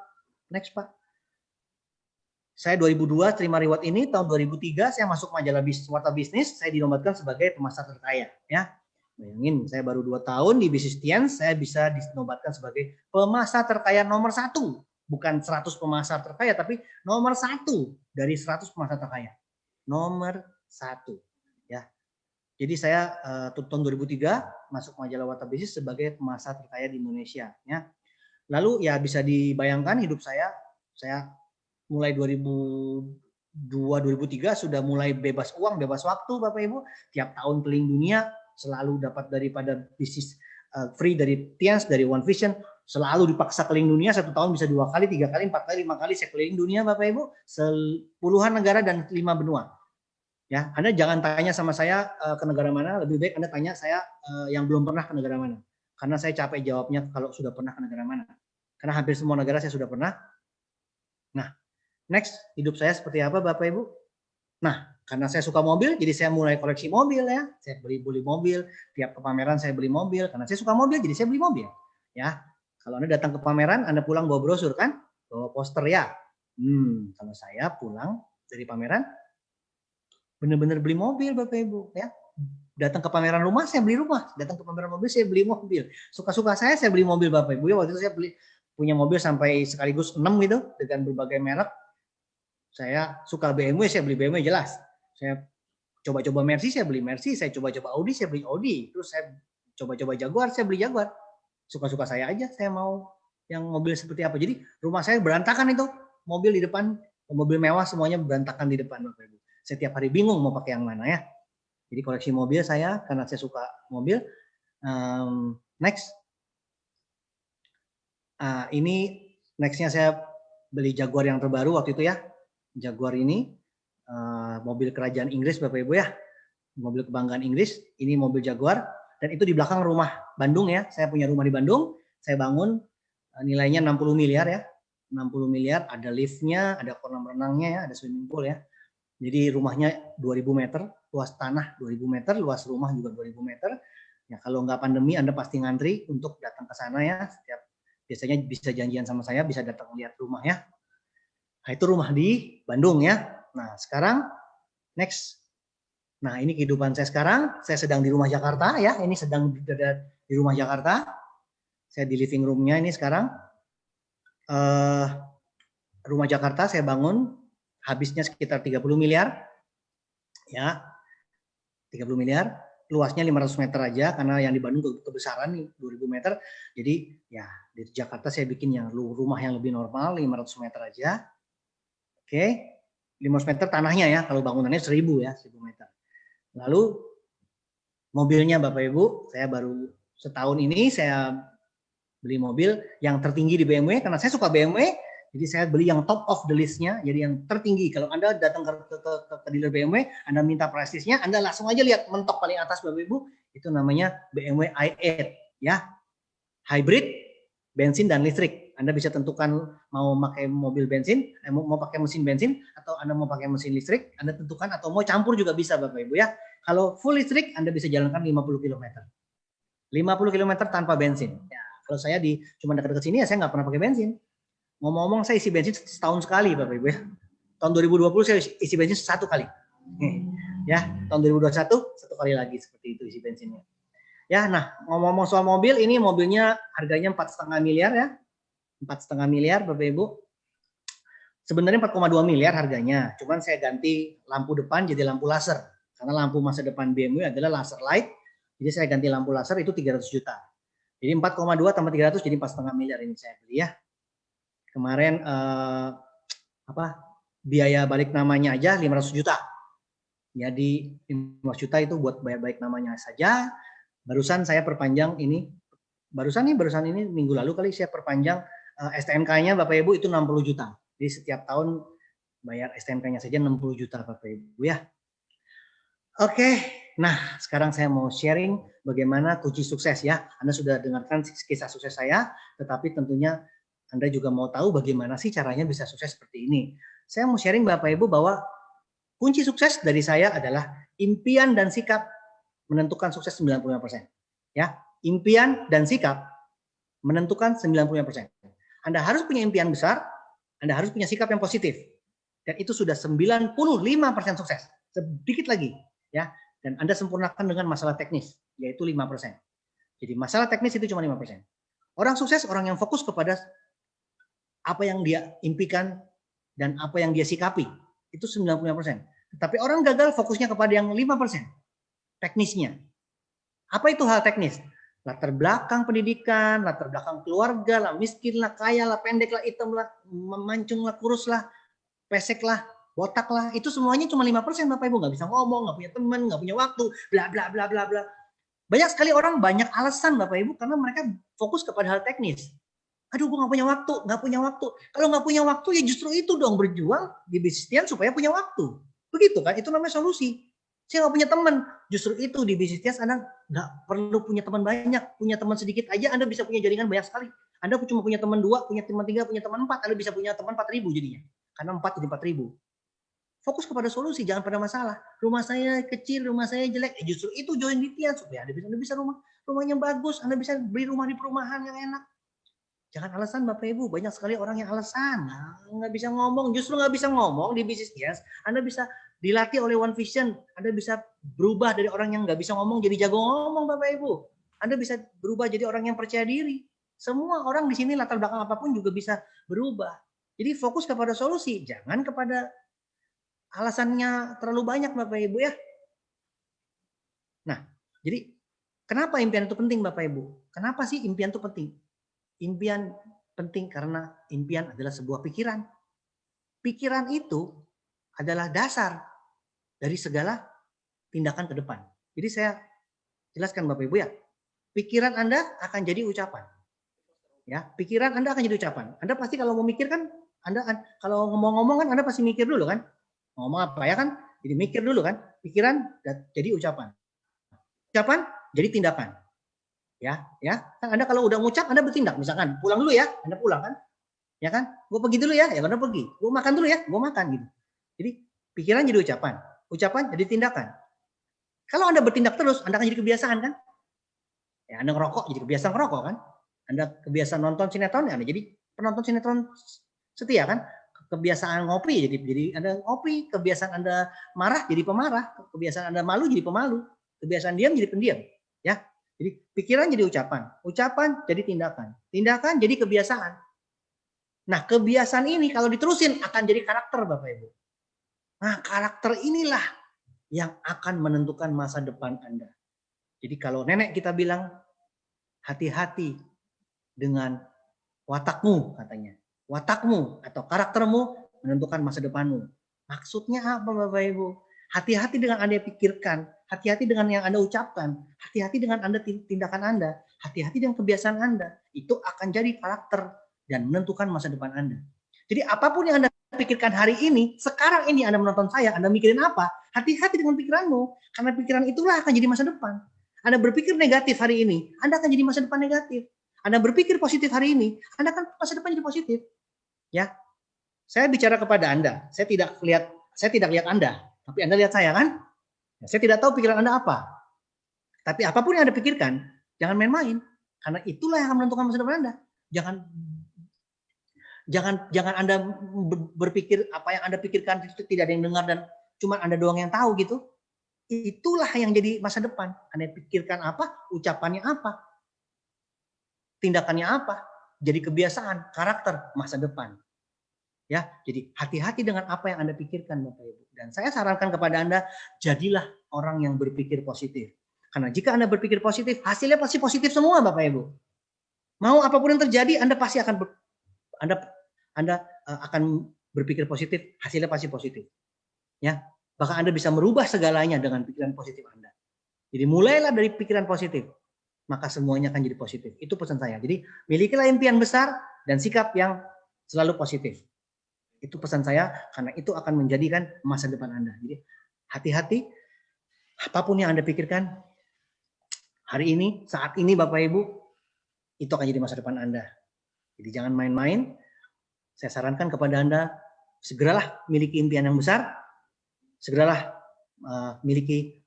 Saya 2002 terima reward ini, tahun 2003 saya masuk majalah Warta Bisnis, saya dinobatkan sebagai pemasar terkaya. Ya, bayangin saya baru 2 tahun di bisnis Tians, saya bisa dinobatkan sebagai pemasar terkaya nomor 1, bukan 100 pemasar terkaya, tapi nomor 1 dari 100 pemasar terkaya, nomor 1. Ya, jadi saya tahun 2003 masuk majalah Warta Bisnis sebagai pemasar terkaya di Indonesia. Ya, lalu ya bisa dibayangkan hidup saya mulai 2002-2003 sudah mulai bebas uang, bebas waktu Bapak Ibu. Tiap tahun keliling dunia, selalu dapat daripada bisnis free dari Tians, dari One Vision. Selalu dipaksa keliling dunia, 1 tahun bisa 2 kali, 3 kali, 4 kali, 5 kali saya keliling dunia Bapak Ibu. Puluhan negara dan 5 benua. Ya, Anda jangan tanya sama saya ke negara mana, lebih baik Anda tanya saya yang belum pernah ke negara mana. Karena saya capek jawabnya kalau sudah pernah ke negara mana. Karena hampir semua negara saya sudah pernah. Nah, next, hidup saya seperti apa Bapak Ibu? Nah, karena saya suka mobil, jadi saya mulai koleksi mobil ya. Saya beli mobil, tiap ke pameran saya beli mobil. Karena saya suka mobil, jadi saya beli mobil. Ya, kalau Anda datang ke pameran, Anda pulang bawa brosur kan? Bawa poster ya. Kalau saya pulang dari pameran, benar-benar beli mobil Bapak Ibu. Ya, datang ke pameran rumah, saya beli rumah. Datang ke pameran mobil, saya beli mobil. Suka-suka saya beli mobil Bapak Ibu. Ya, waktu itu saya punya mobil sampai sekaligus 6 gitu, dengan berbagai merek. Saya suka BMW, saya beli BMW jelas. Saya coba-coba Mercy, saya beli Mercy. Saya coba-coba Audi, saya beli Audi. Terus saya coba-coba Jaguar, saya beli Jaguar. Suka-suka saya aja, saya mau yang mobil seperti apa. Jadi rumah saya berantakan itu. Mobil di depan, mobil mewah semuanya berantakan di depan Bapak Ibu. Saya tiap hari bingung mau pakai yang mana ya. Jadi koleksi mobil saya, karena saya suka mobil. Next. Ini nextnya saya beli Jaguar yang terbaru waktu itu ya. Jaguar ini mobil kerajaan Inggris Bapak Ibu ya, mobil kebanggaan Inggris. Ini mobil Jaguar dan itu di belakang rumah Bandung ya. Saya punya rumah di Bandung, saya bangun nilainya 60 miliar ya, 60 miliar. Ada liftnya, ada kolam renangnya ya, ada swimming pool ya. Jadi rumahnya 2000 meter, luas tanah 2000 meter, luas rumah juga 2000 meter. Ya kalau nggak pandemi Anda pasti ngantri untuk datang ke sana ya. Biasanya bisa janjian sama saya, bisa datang lihat rumah ya. Nah, itu rumah di Bandung ya. Nah, sekarang next. Nah, ini kehidupan saya sekarang. Saya sedang di rumah Jakarta ya. Ini sedang di rumah Jakarta. Saya di living room-nya ini sekarang. Rumah Jakarta saya bangun. Habisnya sekitar 30 miliar. Ya, 30 miliar. Luasnya 500 meter aja. Karena yang di Bandung kebesaran nih, 2000 meter. Jadi ya di Jakarta saya bikin yang rumah yang lebih normal, 500 meter aja. Oke, 500 meter tanahnya ya, kalau bangunannya 1000 ya, 1000 meter. Lalu mobilnya Bapak Ibu, saya baru setahun ini saya beli mobil yang tertinggi di BMW, karena saya suka BMW, jadi saya beli yang top of the list-nya, jadi yang tertinggi. Kalau Anda datang ke dealer BMW, Anda minta price list-nya, Anda langsung aja lihat mentok paling atas Bapak Ibu, itu namanya BMW i8 ya, hybrid, bensin dan listrik. Anda bisa tentukan mau pakai mobil bensin, mau pakai mesin bensin, atau Anda mau pakai mesin listrik, Anda tentukan, atau mau campur juga bisa Bapak Ibu ya. Kalau full listrik, Anda bisa jalankan 50 km. 50 km tanpa bensin. Ya, kalau saya cuma dekat-dekat sini ya saya nggak pernah pakai bensin. Ngomong-ngomong saya isi bensin setahun sekali Bapak Ibu ya. Tahun 2020 saya isi bensin 1 kali. Ya, tahun 2021 1 kali lagi seperti itu isi bensinnya. Ya, nah ngomong-ngomong soal mobil, ini mobilnya harganya 4,5 miliar ya. 4,5 miliar Bapak Ibu. Sebenarnya 4,2 miliar harganya. Cuman saya ganti lampu depan jadi lampu laser. Karena lampu masa depan BMW adalah laser light. Jadi saya ganti lampu laser itu 300 juta. Jadi 4,2 tambah 300 jadi 4,5 miliar ini saya beli ya. Kemarin biaya balik namanya aja 500 juta. Jadi 500 juta itu buat bayar balik namanya saja. Barusan saya perpanjang ini, barusan ini minggu lalu kali saya perpanjang STNK-nya Bapak Ibu itu 60 juta. Jadi setiap tahun bayar STNK-nya saja 60 juta Bapak Ibu ya. Oke, nah sekarang saya mau sharing bagaimana kunci sukses ya. Anda sudah dengarkan kisah sukses saya, tetapi tentunya Anda juga mau tahu bagaimana sih caranya bisa sukses seperti ini. Saya mau sharing Bapak Ibu bahwa kunci sukses dari saya adalah impian dan sikap menentukan sukses 95%. Ya, impian dan sikap menentukan 95%. Anda harus punya impian besar, Anda harus punya sikap yang positif. Dan itu sudah 95% sukses. Sedikit lagi, ya. Dan Anda sempurnakan dengan masalah teknis, yaitu 5%. Jadi masalah teknis itu cuma 5%. Orang sukses, orang yang fokus kepada apa yang dia impikan dan apa yang dia sikapi. Itu 95%. Tapi orang gagal fokusnya kepada yang 5%. Teknisnya. Apa itu hal teknis? Latar belakang pendidikan, latar belakang keluarga lah, miskin lah, kaya lah, pendek lah, hitam lah, memancung lah, kurus lah, pesek lah, botak lah. Itu semuanya cuma 5% Bapak Ibu. Nggak bisa ngomong, nggak punya teman, nggak punya waktu, bla bla bla bla bla. Banyak sekali orang banyak alasan Bapak Ibu karena mereka fokus kepada hal teknis. Aduh, gue nggak punya waktu, nggak punya waktu. Kalau nggak punya waktu ya justru itu dong, berjuang di bisnis supaya punya waktu. Begitu kan? Itu namanya solusi. Saya nggak punya teman, justru itu di bisnis Anda nggak perlu punya teman banyak, punya teman sedikit aja Anda bisa punya jaringan banyak sekali. Anda cuma punya teman 2, punya teman 3, punya teman 4, Anda bisa punya teman 4.000 jadinya. Karena 4 jadi 4.000. Fokus kepada solusi, jangan pada masalah. Rumah saya kecil, rumah saya jelek, justru itu join Ditya supaya Anda bisa rumahnya bagus, Anda bisa beli rumah di perumahan yang enak. Jangan alasan Bapak Ibu, banyak sekali orang yang alasan, nggak bisa ngomong, justru nggak bisa ngomong di bisnis Anda bisa dilatih oleh One Vision, Anda bisa berubah dari orang yang nggak bisa ngomong jadi jago ngomong Bapak Ibu. Anda bisa berubah jadi orang yang percaya diri. Semua orang di sini latar belakang apapun juga bisa berubah. Jadi fokus kepada solusi, jangan kepada alasannya terlalu banyak Bapak Ibu ya. Nah, jadi kenapa impian itu penting Bapak Ibu? Kenapa sih impian itu penting? Impian penting karena impian adalah sebuah pikiran. Pikiran itu adalah dasar dari segala tindakan ke depan. Jadi saya jelaskan Bapak Ibu ya. Pikiran Anda akan jadi ucapan. Ya, pikiran Anda akan jadi ucapan. Anda pasti kalau mau mikir kan, Anda kalau ngomong-ngomong kan Anda pasti mikir dulu kan. Ngomong apa ya kan? Jadi mikir dulu kan. Pikiran jadi ucapan. Ucapan jadi tindakan. Ya, kan Anda kalau udah ngucap Anda bertindak, misalkan pulang dulu ya, Anda pulang kan, ya kan, gue pergi dulu ya Anda pergi, gue makan dulu ya, gue makan gitu. Jadi pikiran jadi ucapan, ucapan jadi tindakan. Kalau Anda bertindak terus, Anda akan jadi kebiasaan kan, ya Anda ngerokok jadi kebiasaan ngerokok kan, Anda kebiasaan nonton sinetron, ya Anda jadi penonton sinetron setia kan, kebiasaan ngopi jadi Anda ngopi, kebiasaan Anda marah jadi pemarah, kebiasaan Anda malu jadi pemalu, kebiasaan diam jadi pendiam, ya. Jadi pikiran jadi ucapan, ucapan jadi tindakan, tindakan jadi kebiasaan. Nah kebiasaan ini kalau diterusin akan jadi karakter Bapak Ibu. Nah karakter inilah yang akan menentukan masa depan Anda. Jadi kalau nenek kita bilang hati-hati dengan watakmu katanya. Watakmu atau karaktermu menentukan masa depanmu. Maksudnya apa Bapak Ibu? Hati-hati dengan Anda pikirkan, hati-hati dengan yang Anda ucapkan, hati-hati dengan Anda tindakan Anda, hati-hati dengan kebiasaan Anda. Itu akan jadi karakter dan menentukan masa depan Anda. Jadi apapun yang Anda pikirkan hari ini, sekarang ini Anda menonton saya, Anda mikirin apa? Hati-hati dengan pikiranmu, karena pikiran itulah akan jadi masa depan. Anda berpikir negatif hari ini, Anda akan jadi masa depan negatif. Anda berpikir positif hari ini, Anda akan masa depan jadi positif. Ya, saya bicara kepada Anda, saya tidak lihat Anda. Tapi Anda lihat saya kan? Saya tidak tahu pikiran Anda apa. Tapi apapun yang Anda pikirkan, jangan main-main. Karena itulah yang akan menentukan masa depan Anda. Jangan Anda berpikir apa yang Anda pikirkan itu tidak ada yang dengar dan cuma Anda doang yang tahu gitu. Itulah yang jadi masa depan. Anda pikirkan apa, ucapannya apa, tindakannya apa, jadi kebiasaan, karakter, masa depan. Ya, jadi hati-hati dengan apa yang Anda pikirkan Bapak Ibu. Dan saya sarankan kepada Anda, jadilah orang yang berpikir positif. Karena jika Anda berpikir positif, hasilnya pasti positif semua Bapak Ibu. Mau apapun yang terjadi, Anda pasti akan Anda akan berpikir positif, hasilnya pasti positif. Ya, bahkan Anda bisa merubah segalanya dengan pikiran positif Anda. Jadi mulailah dari pikiran positif, maka semuanya akan jadi positif. Itu pesan saya. Jadi milikilah impian besar dan sikap yang selalu positif. Itu pesan saya, karena itu akan menjadikan masa depan Anda. Jadi hati-hati, apapun yang Anda pikirkan hari ini, saat ini Bapak Ibu, itu akan jadi masa depan Anda. Jadi jangan main-main. Saya sarankan kepada Anda, segeralah miliki impian yang besar, segeralah miliki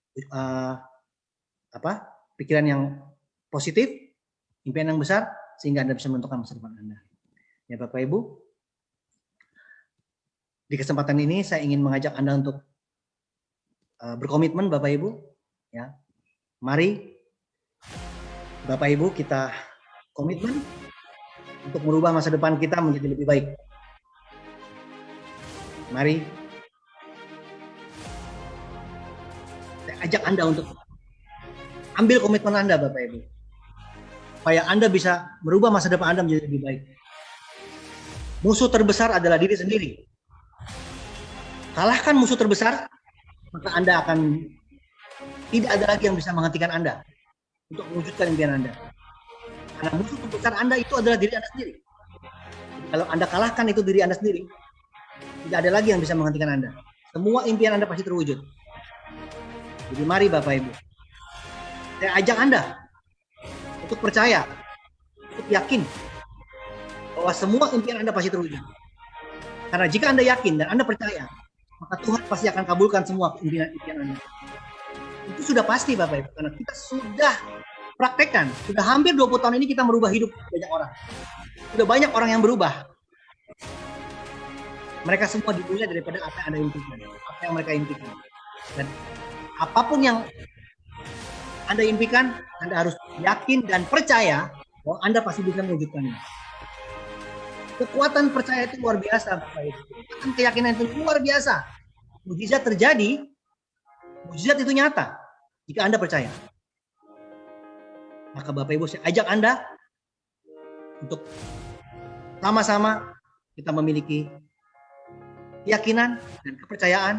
pikiran yang positif, impian yang besar, sehingga Anda bisa menentukan masa depan Anda. Ya Bapak Ibu, di kesempatan ini saya ingin mengajak Anda untuk berkomitmen Bapak Ibu. Ya, mari Bapak Ibu kita komitmen untuk merubah masa depan kita menjadi lebih baik. Mari saya ajak Anda untuk ambil komitmen Anda Bapak Ibu, supaya Anda bisa merubah masa depan Anda menjadi lebih baik. Musuh terbesar adalah diri sendiri. Kalahkan musuh terbesar, maka Anda akan tidak ada lagi yang bisa menghentikan Anda untuk mewujudkan impian Anda. Karena musuh terbesar Anda itu adalah diri Anda sendiri. Kalau Anda kalahkan itu diri Anda sendiri, tidak ada lagi yang bisa menghentikan Anda. Semua impian Anda pasti terwujud. Jadi mari Bapak Ibu, saya ajak Anda untuk percaya, untuk yakin bahwa semua impian Anda pasti terwujud. Karena jika Anda yakin dan Anda percaya, maka Tuhan pasti akan kabulkan semua impian Anda. Itu sudah pasti Bapak Ibu, karena kita sudah praktekkan. Sudah hampir 20 tahun ini kita merubah hidup banyak orang. Sudah banyak orang yang berubah. Mereka semua dimulai daripada apa yang Anda impikan, apa yang mereka impikan. Dan apapun yang Anda impikan, Anda harus yakin dan percaya bahwa Anda pasti bisa mewujudkannya. Kekuatan percaya itu luar biasa, Bapak Ibu. Kekuatan keyakinan itu luar biasa. Mujizat terjadi, mujizat itu nyata jika Anda percaya. Maka Bapak Ibu, saya ajak Anda untuk sama-sama kita memiliki keyakinan dan kepercayaan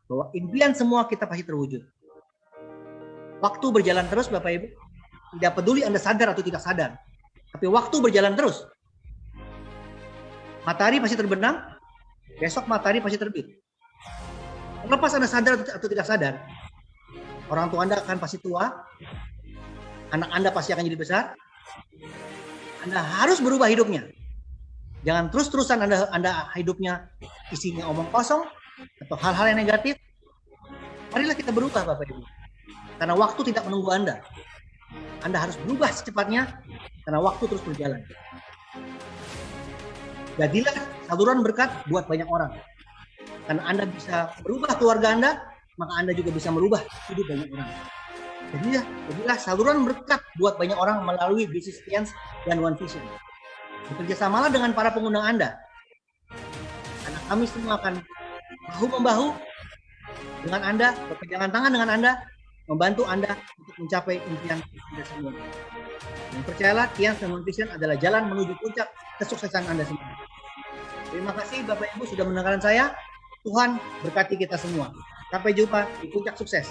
bahwa impian semua kita pasti terwujud. Waktu berjalan terus Bapak Ibu. Tidak peduli Anda sadar atau tidak sadar. Tapi waktu berjalan terus. Matahari pasti terbenam, besok matahari pasti terbit. Lepas Anda sadar atau tidak sadar, orang tua Anda akan pasti tua, anak Anda pasti akan jadi besar. Anda harus berubah hidupnya. Jangan terus-terusan Anda hidupnya isinya omong kosong atau hal-hal yang negatif. Marilah kita berubah Bapak Ibu. Karena waktu tidak menunggu Anda. Anda harus berubah secepatnya karena waktu terus berjalan. Jadilah saluran berkat buat banyak orang. Karena Anda bisa berubah keluarga Anda, maka Anda juga bisa merubah hidup banyak orang. Jadilah saluran berkat buat banyak orang melalui Business Alliance dan One Vision. Bekerjasamalah dengan para pengundang Anda. Karena kami semua akan bahu-membahu dengan Anda, berpegangan tangan dengan Anda, membantu Anda untuk mencapai impian Anda semua. Dan percayalah, Alliance dan One Vision adalah jalan menuju puncak kesuksesan Anda semua. Terima kasih Bapak Ibu sudah mendengarkan saya. Tuhan berkati kita semua. Sampai jumpa di puncak sukses.